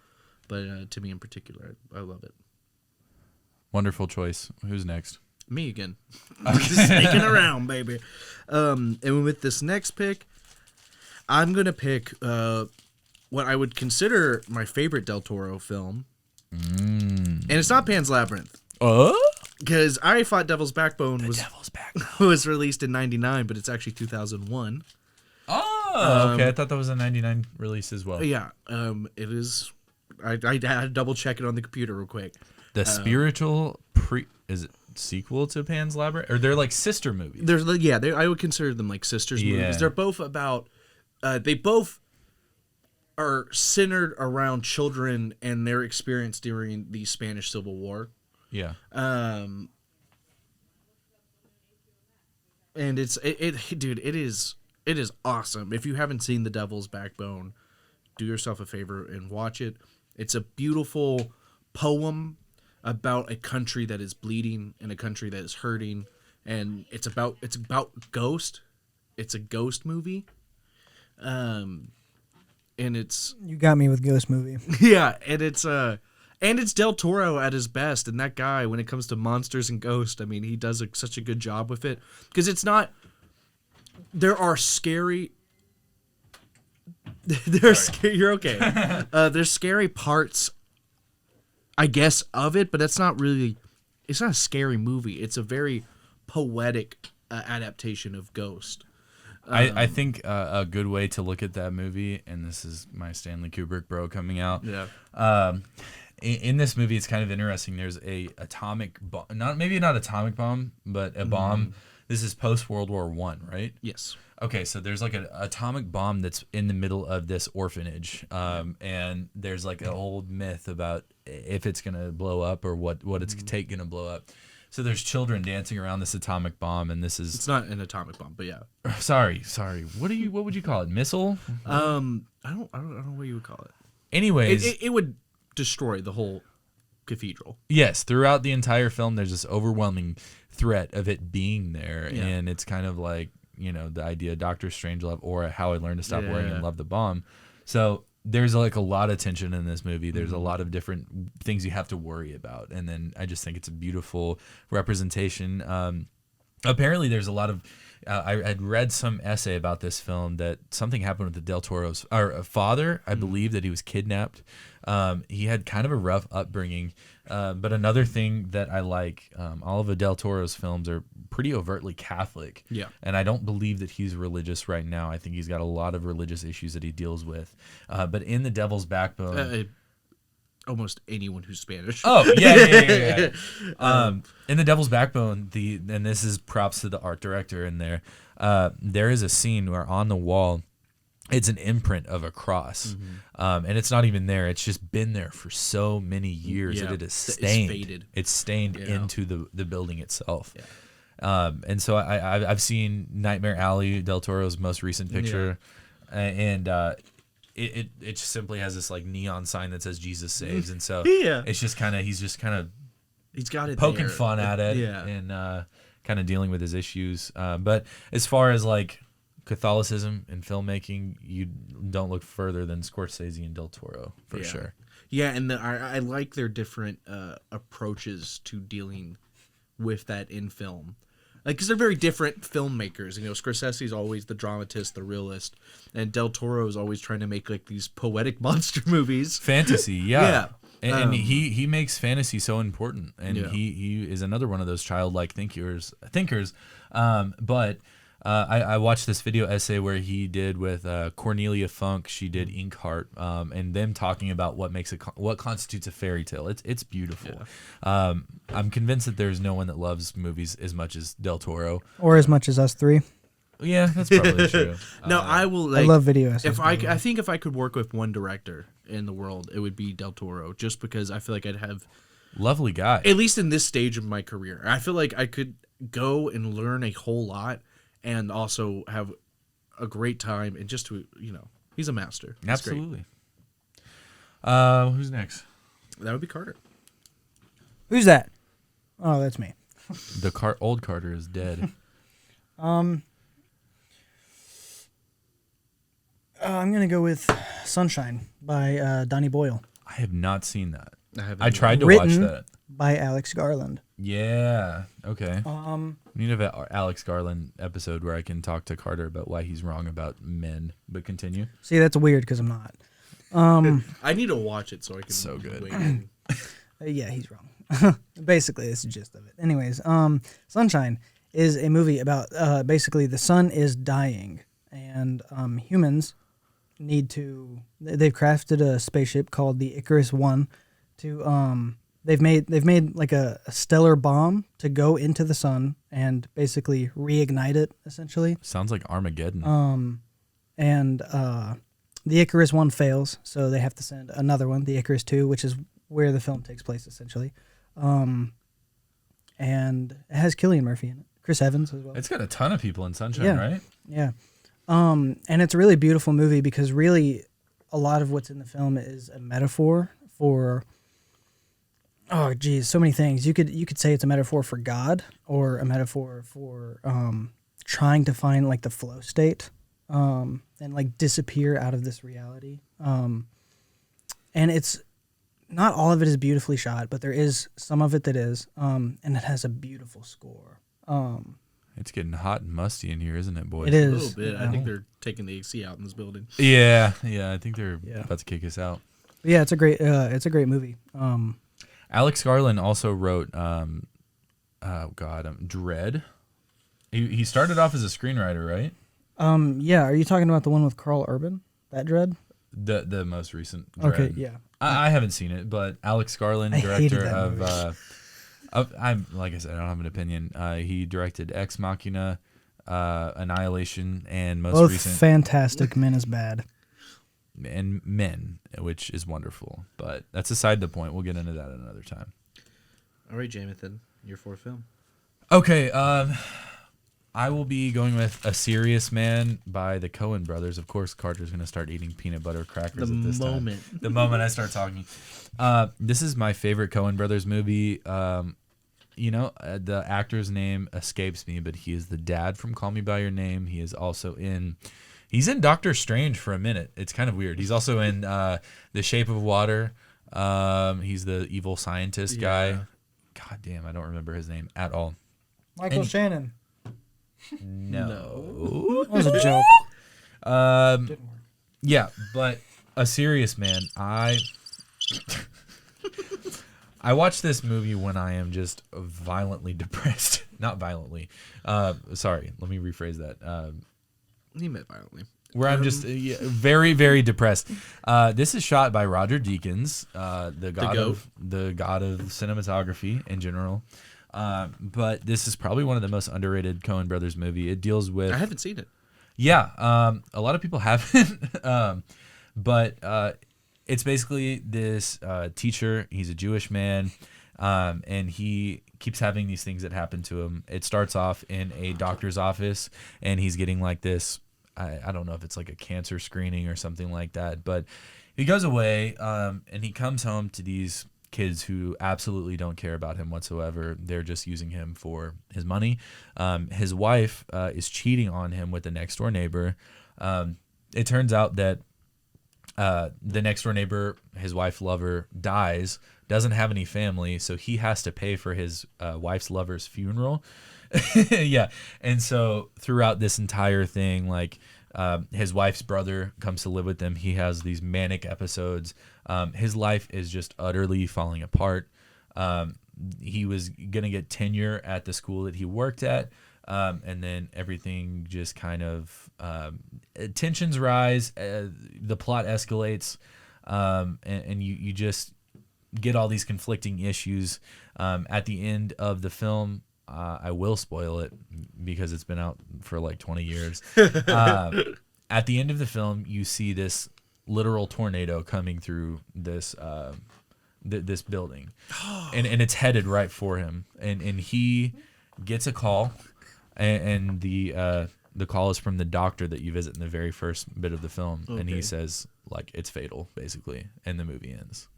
but to me in particular, I love it. Wonderful choice. Who's next? Me again. Just sneaking around, baby. And with this next pick, I'm going to pick what I would consider my favorite Del Toro film. And it's not Pan's Labyrinth. Because I thought Devil's Backbone was released in 99, but it's actually 2001. Oh, okay. I thought that was a 99 release as well. Yeah, it is. I had to double check it on the computer real quick. The spiritual is it sequel to Pan's Labyrinth, or they're like sister movies? I would consider them like sisters movies. They're both about. They both are centered around children and their experience during the Spanish Civil War. Yeah. And dude, it is awesome. If you haven't seen The Devil's Backbone, do yourself a favor and watch it. It's a beautiful poem about a country that is bleeding and a country that is hurting, and it's about ghost. It's a ghost movie. And it's You got me with Ghost movie. yeah, and it's Del Toro at his best, and that guy, when it comes to monsters and ghosts, I mean, he does such a good job with it, because it's not. There are scary. You're okay. There's scary parts, I guess, of it, but that's not really. It's not a scary movie. It's a very poetic adaptation of Ghost. I think a good way to look at that movie, and this is my Stanley Kubrick bro coming out. Yeah. In this movie, it's kind of interesting. There's a atomic bomb, not atomic bomb, but a bomb. This is post World War I, right? Yes. Okay, so there's like an atomic bomb that's in the middle of this orphanage, and there's like an old myth about if it's gonna blow up or what it's gonna blow up. So there's children dancing around this atomic bomb, and this is. It's not an atomic bomb, but yeah. Sorry. What would you call it? Missile? I don't know what you would call it. Anyways, It would destroy the whole cathedral. yes. Throughout the entire film, there's this overwhelming threat of it being there, Yeah. and it's kind of like the idea of Doctor Strangelove or How I Learned to Stop Worrying and Love the Bomb. So there's like a lot of tension in this movie. There's a lot of different things you have to worry about, and then I just think it's a beautiful representation. Apparently, there's a lot of. I had read some essay about this film that something happened with the Del Toro's father. I believe that he was kidnapped. He had kind of a rough upbringing. But another thing that I like, all of Del Toro's films are pretty overtly Catholic. Yeah. And I don't believe that he's religious right now. I think he's got a lot of religious issues that he deals with. But in The Devil's Backbone... almost anyone who's Spanish. Oh, yeah. In The Devil's Backbone, and this is props to the art director in there, there is a scene where on the wall, it's an imprint of a cross. And it's not even there. It's just been there for so many years that it is stained. It's faded. It's stained into the building itself. Yeah. And so I've seen Nightmare Alley, Del Toro's most recent picture, and it just simply has this like neon sign that says Jesus saves, and so it's just kind of he's got it poking there. fun at it, and kind of dealing with his issues. But as far as like Catholicism and filmmaking, you don't look further than Scorsese and Del Toro for sure. Yeah, and I like their different approaches to dealing with that in film. Like, because they're very different filmmakers. Scorsese's always the dramatist, the realist, and Del Toro is always trying to make like these poetic monster movies. Fantasy, yeah. And he makes fantasy so important, and he is another one of those childlike thinkers. But I watched this video essay where he did with Cornelia Funk. She did Inkheart, and them talking about what constitutes a fairy tale. It's beautiful. Yeah. I'm convinced that there's no one that loves movies as much as Del Toro, or as much as us three. Yeah, that's probably true. No, I will. I love video essays. I think if I could work with one director in the world, it would be Del Toro, just because I feel like I'd have lovely guy. At least in this stage of my career, I feel like I could go and learn a whole lot. And also have a great time, and just to, he's a master. He's Absolutely. Who's next? That would be Carter. Who's that? Oh, that's me. The old Carter is dead. I'm gonna go with Sunshine by Donnie Boyle. I have not seen that. I tried to Written watch that. By Alex Garland. Yeah. Okay. We need an Alex Garland episode where I can talk to Carter about why he's wrong about men. But continue. See, that's weird because I'm not. I need to watch it so I can. So good. Yeah, he's wrong. Basically, that's the gist of it. Anyways, Sunshine is a movie about basically the sun is dying, and humans need to. They've crafted a spaceship called the Icarus One to They've made like a stellar bomb to go into the sun and basically reignite it, essentially. Sounds like Armageddon. And the Icarus 1 fails, so they have to send another one, the Icarus 2, which is where the film takes place, essentially. And it has Cillian Murphy in it, Chris Evans as well. It's got a ton of people in Sunshine, right? Yeah. And it's a really beautiful movie because really a lot of what's in the film is a metaphor for... Oh, geez, so many things. You could say it's a metaphor for God or a metaphor for trying to find like the flow state and like disappear out of this reality. And it's not all of it is beautifully shot, but there is some of it that is, and it has a beautiful score. It's getting hot and musty in here, isn't it, boys? It is. A little bit. I think they're taking the AC out in this building. Yeah. I think they're about to kick us out. Yeah, it's a great movie. Alex Garland also wrote, Dread. He started off as a screenwriter, right? Yeah. Are you talking about the one with Carl Urban? That Dread? The most recent Dread. Okay, yeah. I haven't seen it, but Alex Garland, director of I'm like I said, I don't have an opinion. He directed Ex Machina, Annihilation, and most recent fantastic. Men is bad. And Men, which is wonderful, but that's aside the point. We'll get into that another time. All right, Jamathan, your fourth film. Okay, I will be going with A Serious Man by the Coen brothers. Of course, Carter's going to start eating peanut butter crackers at this time. The moment I start talking. This is my favorite Coen brothers movie. The actor's name escapes me, but he is the dad from Call Me By Your Name. He is also in... He's in Doctor Strange for a minute. It's kind of weird. He's also in The Shape of Water. He's the evil scientist guy. God damn, I don't remember his name at all. Michael Shannon. No. That was a joke. Didn't work. Yeah, but A Serious Man. I watched this movie when I am just violently depressed. Not violently. Sorry, let me rephrase that. He meant violently. Where I'm just very, very depressed. This is shot by Roger Deakins, the god of cinematography in general. But this is probably one of the most underrated Coen Brothers movie. It deals with... I haven't seen it. Yeah, a lot of people haven't. But it's basically this teacher. He's a Jewish man, and he keeps having these things that happen to him. It starts off in a doctor's office, and he's getting like this... I don't know if it's like a cancer screening or something like that, but he goes away, and he comes home to these kids who absolutely don't care about him whatsoever. They're just using him for his money. His wife is cheating on him with the next door neighbor. It turns out that the next door neighbor, his wife lover, dies, doesn't have any family, so he has to pay for his wife's lover's funeral. Yeah, and so throughout this entire thing, like his wife's brother comes to live with them. He has these manic episodes. His life is just utterly falling apart. He was gonna get tenure at the school that he worked at, and then everything just kind of tensions rise, the plot escalates, and you just get all these conflicting issues. At the end of the film, I will spoil it because it's been out for like 20 years. At the end of the film, you see this literal tornado coming through this this building, and it's headed right for him. And he gets a call, and the call is from the doctor that you visit in the very first bit of the film, and he says like it's fatal, basically, and the movie ends.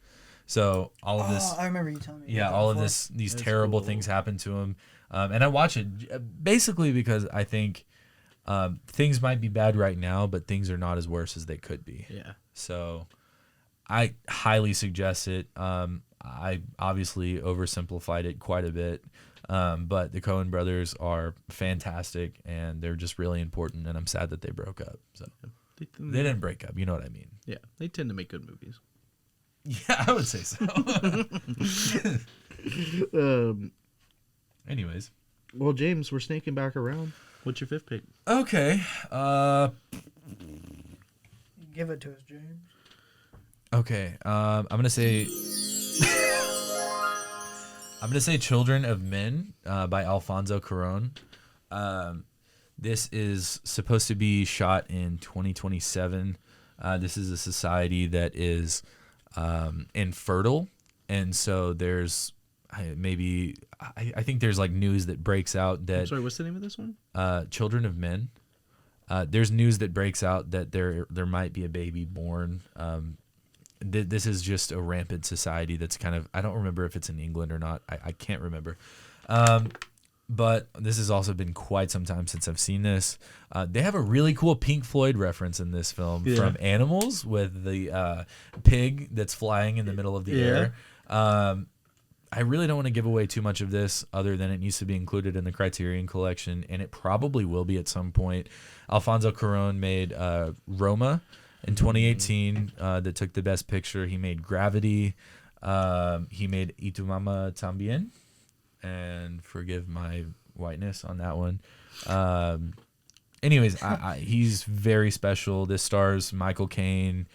So all of this, I remember you telling me. yeah, all of these terrible things happen to him, and I watch it basically because I think things might be bad right now, but things are not as worse as they could be. Yeah. So I highly suggest it. I obviously oversimplified it quite a bit, but the Coen brothers are fantastic, and they're just really important, and I'm sad that they broke up. So they didn't break up, you know what I mean? Yeah, they tend to make good movies. Yeah, I would say so. Anyways. Well, James, we're snaking back around. What's your fifth pick? Okay. Give it to us, James. Okay. I'm gonna say "Children of Men" by Alfonso Cuarón. This is supposed to be shot in 2027. This is a society that is infertile, and so there's I think there's like news that breaks out that. I'm sorry, what's the name of this one? Children of Men. There's news that breaks out that there might be a baby born. This is just a rampant society that's kind of, I don't remember if it's in England or not. I can't remember. But this has also been quite some time since I've seen this. They have a really cool Pink Floyd reference in this film from Animals with the pig that's flying in the middle of the air. I really don't want to give away too much of this other than it needs to be included in the Criterion Collection, and it probably will be at some point. Alfonso Cuarón made Roma in 2018 that took the Best Picture. He made Gravity. He made Y Tu Mama Tambien, and forgive my whiteness on that one. Anyways, he's very special. This stars Michael Caine.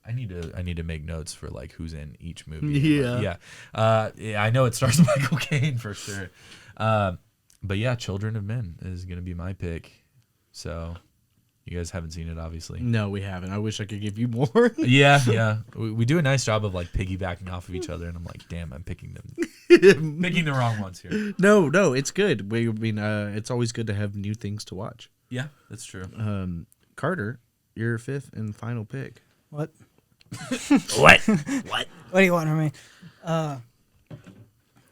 I need to make notes for like who's in each movie. Yeah. I know it stars Michael Caine for sure. But yeah, Children of Men is gonna be my pick. So you guys haven't seen it, obviously. No, we haven't. I wish I could give you more. Yeah. We do a nice job of like piggybacking off of each other, and I'm like, damn, I'm picking the wrong ones here. No, it's good. I mean, it's always good to have new things to watch. Yeah, that's true. Carter, your fifth and final pick. What? What? What do you want from me?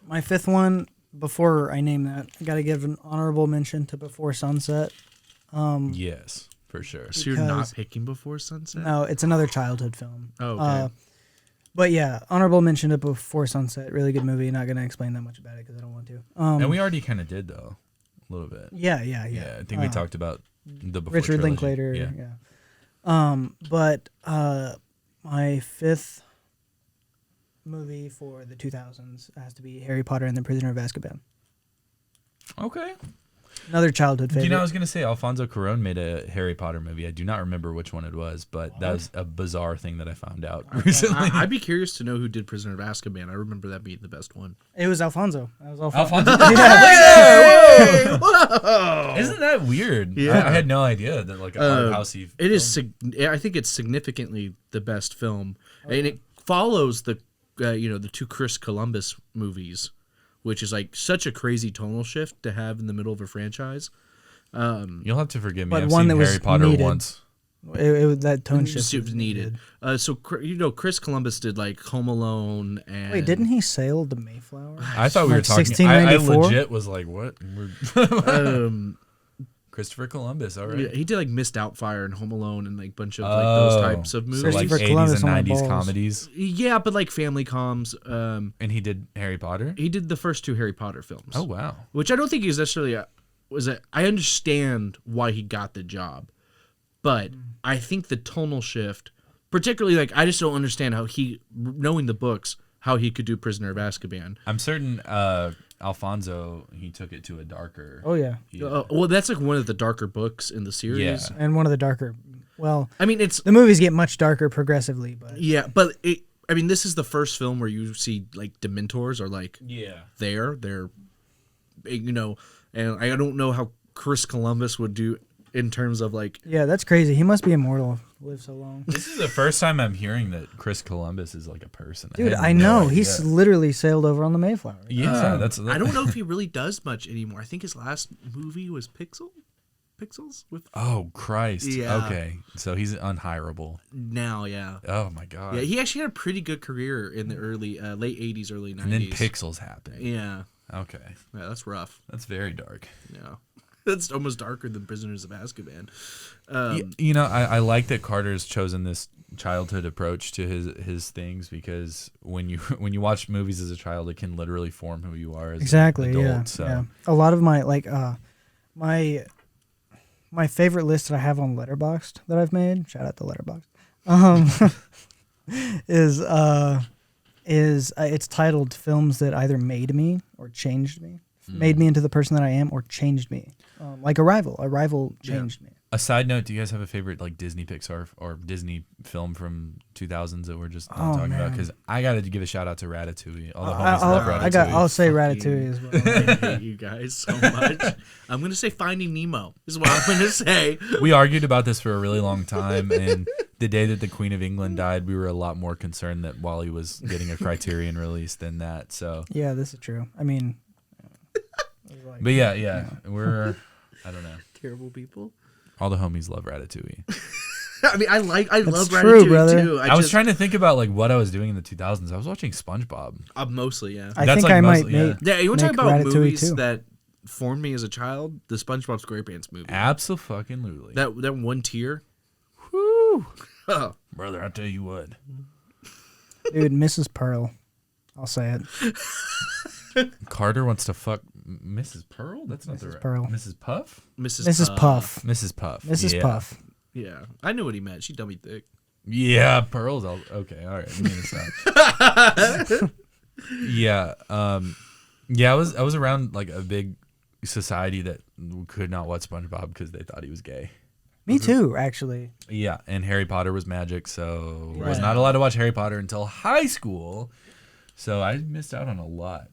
My fifth one, before I name that, I got to give an honorable mention to Before Sunset. Yes, for sure. So you're not picking Before Sunset? No, it's another childhood film. Oh, okay. But yeah, honorable mention to Before Sunset. Really good movie. Not going to explain that much about it because I don't want to. And we already kind of did, though, a little bit. Yeah. I think we talked about the Before Richard trilogy. Linklater. Yeah. But my fifth movie for the 2000s has to be Harry Potter and the Prisoner of Azkaban. Okay. Another childhood favorite. You know, I was going to say Alfonso Cuarón made a Harry Potter movie. I do not remember which one it was, but that was a bizarre thing that I found out recently. I'd be curious to know who did Prisoner of Azkaban. I remember that being the best one. It was Alfonso. Alfonso? Yeah. Whoa. Isn't that weird? Yeah. I had no idea that like a art housey. It is. I think it's significantly the best film, and it follows the the two Chris Columbus movies, which is like such a crazy tonal shift to have in the middle of a franchise. You'll have to forgive me. But I've one seen that was Harry Potter needed. once. That tone shift was needed. So Chris Columbus did like Home Alone and Wait, didn't he sail the Mayflower? I thought we were Like talking. I 1694? legit was like, what? Christopher Columbus. All right. Yeah, he did like Missed Outfire and Home Alone and like a bunch of like those types of movies. So like Christopher 80s Columbus and on the 90s balls. comedies. Yeah, but like family coms. And he did Harry Potter? He did the first two Harry Potter films. Oh, wow. Which I don't think he's necessarily I understand why he got the job, but I think the tonal shift, particularly like I just don't understand how knowing the books, how he could do Prisoner of Azkaban. I'm certain Alfonso, he took it to a darker. Oh yeah, Well, that's like one of the darker books in the series. Yeah. and one of the darker. Well, I mean, it's the movies get much darker progressively, but yeah, but I mean, this is the first film where you see like Dementors are like they're and I don't know how Chris Columbus would do in terms of like yeah, that's crazy. He must be immortal. Live so long. This is the first time I'm hearing that Chris Columbus is like a person. Dude, had I no know. idea. He's literally sailed over on the Mayflower. Yeah, I don't know if he really does much anymore. I think his last movie was Pixels with Oh Christ. Yeah. Okay. So he's unhireable. now, yeah. Oh my god. Yeah, he actually had a pretty good career in the early late 80s, early 90s. And then Pixels happened. Yeah. Okay. Yeah, that's rough. That's very dark. Yeah. That's almost darker than Prisoners of Azkaban. I like that Carter's chosen this childhood approach to his things because when you watch movies as a child, it can literally form who you are as Exactly. an adult. Yeah. So Yeah. A lot of my my favorite list that I have on Letterboxd that I've made. Shout out to Letterboxd. Is it's titled films that either made me or changed me, made me into the person that I am, or changed me. Like Arrival. Arrival changed me. a side note, do you guys have a favorite like Disney Pixar or Disney film from 2000s that we're just not talking about? Because I got to give a shout out to Ratatouille. All the homies love Ratatouille. I'll say Ratatouille as well. I hate you guys so much. I'm going to say Finding Nemo is what I'm going to say. We argued about this for a really long time, and the day that the Queen of England died, we were a lot more concerned that Wally was getting a Criterion release than that. So Yeah, this is true. I mean, but yeah, we're I don't know. Terrible people. All the homies love Ratatouille. I mean, I love true, Ratatouille brother. too. I was trying to think about like what I was doing in the 2000s. I was watching SpongeBob. Mostly, yeah. I That's think like I might mostly- yeah. make. Yeah, you want to talk Make about Ratatouille movies too. that formed me as a child? The SpongeBob SquarePants movie. Absolutely. That one tier. Woo. Oh, Brother, I tell you what. Dude, Mrs. Pearl. I'll say it. Carter wants to fuck Mrs. Pearl? That's not the Mrs. right. Pearl. Mrs. Puff? Mrs. Puff. Mrs. Puff. Mrs. Yeah. Puff. yeah. I knew what he meant. She dummy thick. Yeah, Pearl's all okay. All right. I'm gonna stop. Yeah. Yeah, I was around like a big society that could not watch SpongeBob because they thought he was gay. Me too, actually. Yeah, and Harry Potter was magic, so I was Right. not allowed to watch Harry Potter until high school. So I missed out on a lot.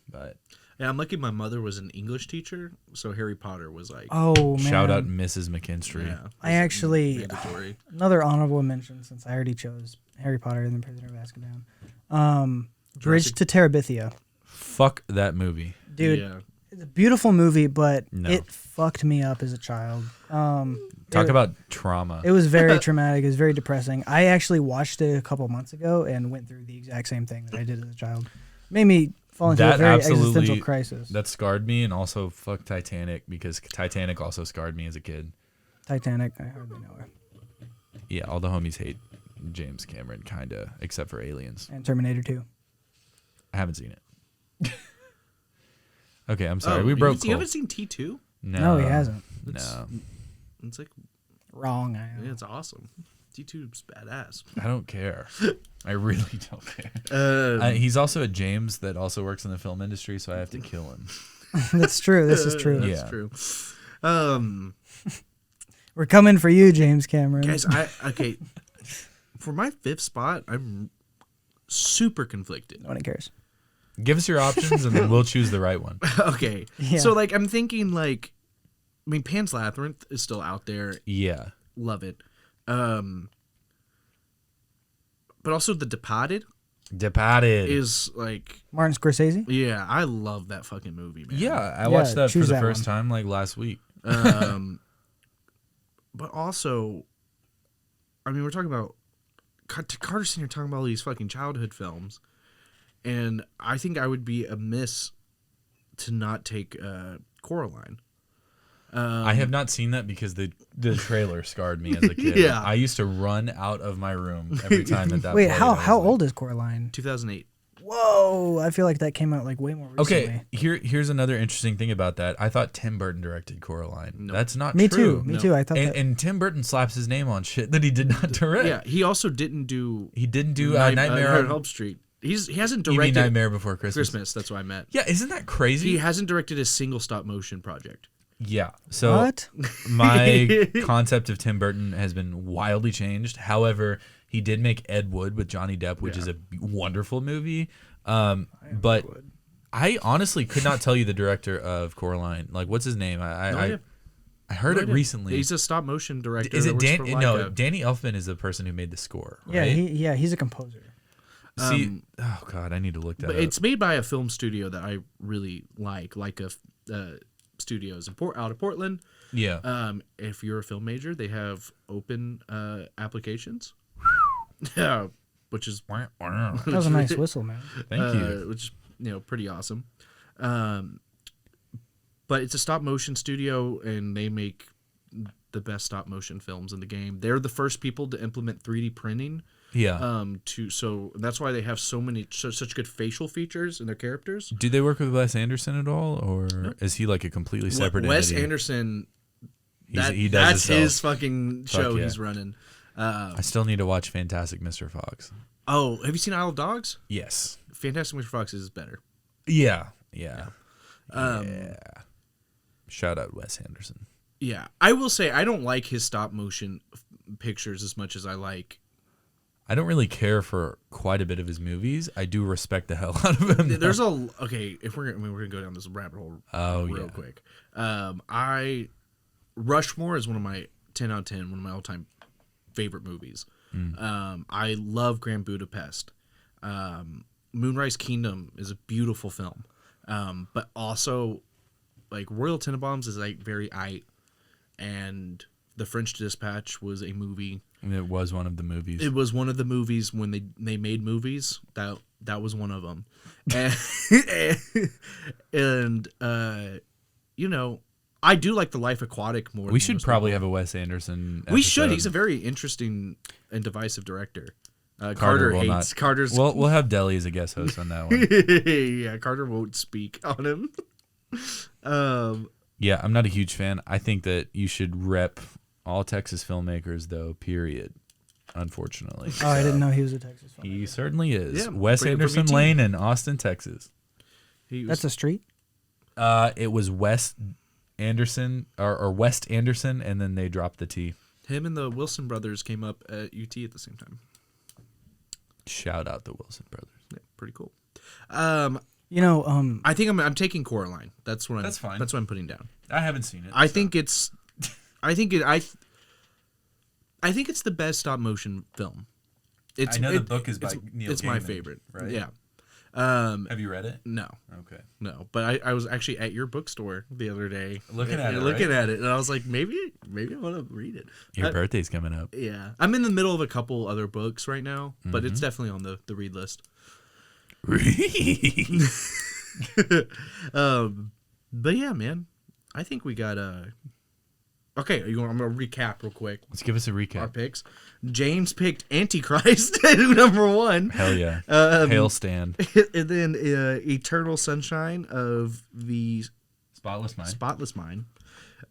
But Yeah, I'm lucky my mother was an English teacher, so Harry Potter was like, Oh, man. shout out Mrs. McKinstry. yeah. I actually. Mandatory. Another honorable mention since I already chose Harry Potter and the Prisoner of Azkaban. Bridge to Terabithia. Fuck that movie. Dude, Yeah. it's a beautiful movie, but No. it fucked me up as a child. Talk about trauma. It was very traumatic. It was very depressing. I actually watched it a couple months ago and went through the exact same thing that I did as a child. Made me fall into a That very absolutely- existential crisis. That scarred me, and also fuck Titanic because Titanic also scarred me as a kid. Titanic, I hardly know her. Yeah, all the homies hate James Cameron, kinda, except for Aliens. And Terminator 2. I haven't seen it. Okay, I'm sorry. Oh, We broke. You Cole. haven't seen T2? No, he hasn't. No, It's like, Wrong. I yeah, know. it's awesome. T2's badass. I don't care. I really don't care. He's also a James that also works in the film industry, so I have to kill him. That's true. This is true. Yeah. That's true. We're coming for you, James Cameron. Guys, okay. For my fifth spot, I'm super conflicted. No one cares. Give us your options, and then we'll choose the right one. Okay. Yeah. So, like, I'm thinking, like, I mean, Pan's Labyrinth is still out there. Yeah. Love it. But also The Departed Departed. is, like, Martin Scorsese. yeah, I love that fucking movie, man. Yeah, I watched that for choose the that first one. time like last week. But also, I mean, we're talking about Carter Senior talking about all these fucking childhood films, and I think I would be amiss to not take Coraline. I have not seen that because the trailer scarred me as a kid. Yeah. I used to run out of my room every time that Wait, played. how I was how like- old is Coraline? 2008. Whoa, I feel like that came out like way more recently. Okay, here's another interesting thing about that. I thought Tim Burton directed Coraline. No. That's not Me true. too. Me too. I thought And, that. and Tim Burton slaps his name on shit that he did not direct. Yeah, he also didn't do He didn't do Nightmare Nightmare on on Elm Street. He hasn't You mean directed Nightmare Before Christmas? Christmas. That's what I meant. Yeah, isn't that crazy? He hasn't directed a single stop motion project. Yeah. So What? my concept of Tim Burton has been wildly changed. However, he did make Ed Wood with Johnny Depp, which is a wonderful movie. But I honestly could not tell you the director of Coraline. Like, what's his name? I heard it recently. He's a stop motion director. Is it that works for Leica. Danny Elfman is the person who made the score, Yeah, right? he's a composer. See, oh god, I need to look that But up. it's made by a film studio that I really like Studios out of Portland. Yeah. If you're a film major, they have open applications. Which is That was a nice whistle, man. Thank you. which pretty awesome. But it's a stop motion studio, and they make the best stop motion films in the game. They're the first people to implement 3D printing. Yeah. So that's why they have such good facial features in their characters. Do they work with Wes Anderson at all, or is he like a completely separate Wes entity? Anderson, He does that's himself. his fucking show yeah. he's running. I still need to watch Fantastic Mr. Fox. Oh, have you seen Isle of Dogs? Yes. Fantastic Mr. Fox is better. Yeah. Shout out Wes Anderson. Yeah, I will say I don't like his stop motion pictures as much as I like. I don't really care for quite a bit of his movies. I do respect the hell out of him. There's if we're gonna go down this rabbit hole real quick. Rushmore is one of my 10 out of 10, one of my all-time favorite movies. I love Grand Budapest. Moonrise Kingdom is a beautiful film, but also like Royal Tenenbaums is like very and The French Dispatch was a movie. It was one of the movies. It was one of the movies when they made movies. That was one of them, and I do like The Life Aquatic more. We should probably have a Wes Anderson episode. We should. He's a very interesting and divisive director. Carter will hates not. Carter's. We'll have Deli as a guest host on that one. Yeah, Carter won't speak on him. Yeah, I'm not a huge fan. I think that you should rep all Texas filmmakers, though, period. Unfortunately. Oh, I didn't know he was a Texas fan. He certainly is. Yeah, Wes bring it Anderson from ET. Lane in Austin, Texas. That's a street? It was West Anderson, or West Anderson, and then they dropped the T. Him and the Wilson brothers came up at UT at the same time. Shout out the Wilson brothers. Yeah, pretty cool. I I think I'm taking Coraline. That's fine. That's what I'm putting down. I haven't seen it. I think it's the best stop motion film. I know the book is by Neil It's my Gaiman, favorite. right? Yeah. Have you read it? No. Okay. No. But I was actually at your bookstore the other day Looking at it, and I was like, maybe I want to read it. Your birthday's coming up. Yeah. I'm in the middle of a couple other books right now, but Mm-hmm. it's definitely on the read list. But yeah, man, I think we got okay, I'm gonna recap real quick Let's give us a our recap. picks. James picked Antichrist at number 1. Hell yeah. Hail stand. And then Eternal Sunshine of the Spotless Mind. Spotless Mind.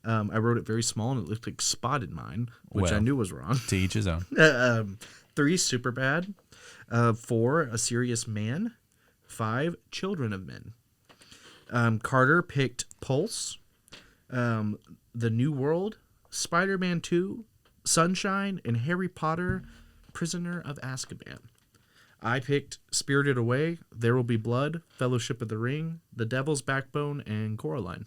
I wrote it very small and it looked like Spotted Mind, which I Well. knew was wrong. To each his own. 3, Superbad. 4, A Serious Man. 5, Children of Men. Carter picked Pulse, The New World, Spider-Man 2, Sunshine, and Harry Potter, Prisoner of Azkaban. I picked Spirited Away, There Will Be Blood, Fellowship of the Ring, The Devil's Backbone, and Coraline.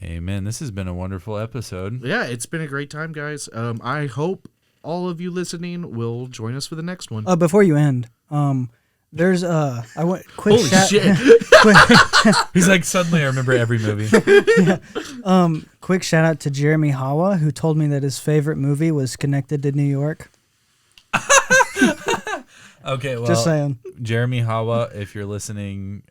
Amen. This has been a wonderful episode. Yeah, it's been a great time, guys. I hope all of you listening will join us for the next one. Before you end, there's I want quick Holy shout. shit. He's like, suddenly I remember every movie. Quick shout out to Jeremy Hawa, who told me that his favorite movie was Connected to New York. Okay, well, Just saying. Jeremy Hawa, if you're listening,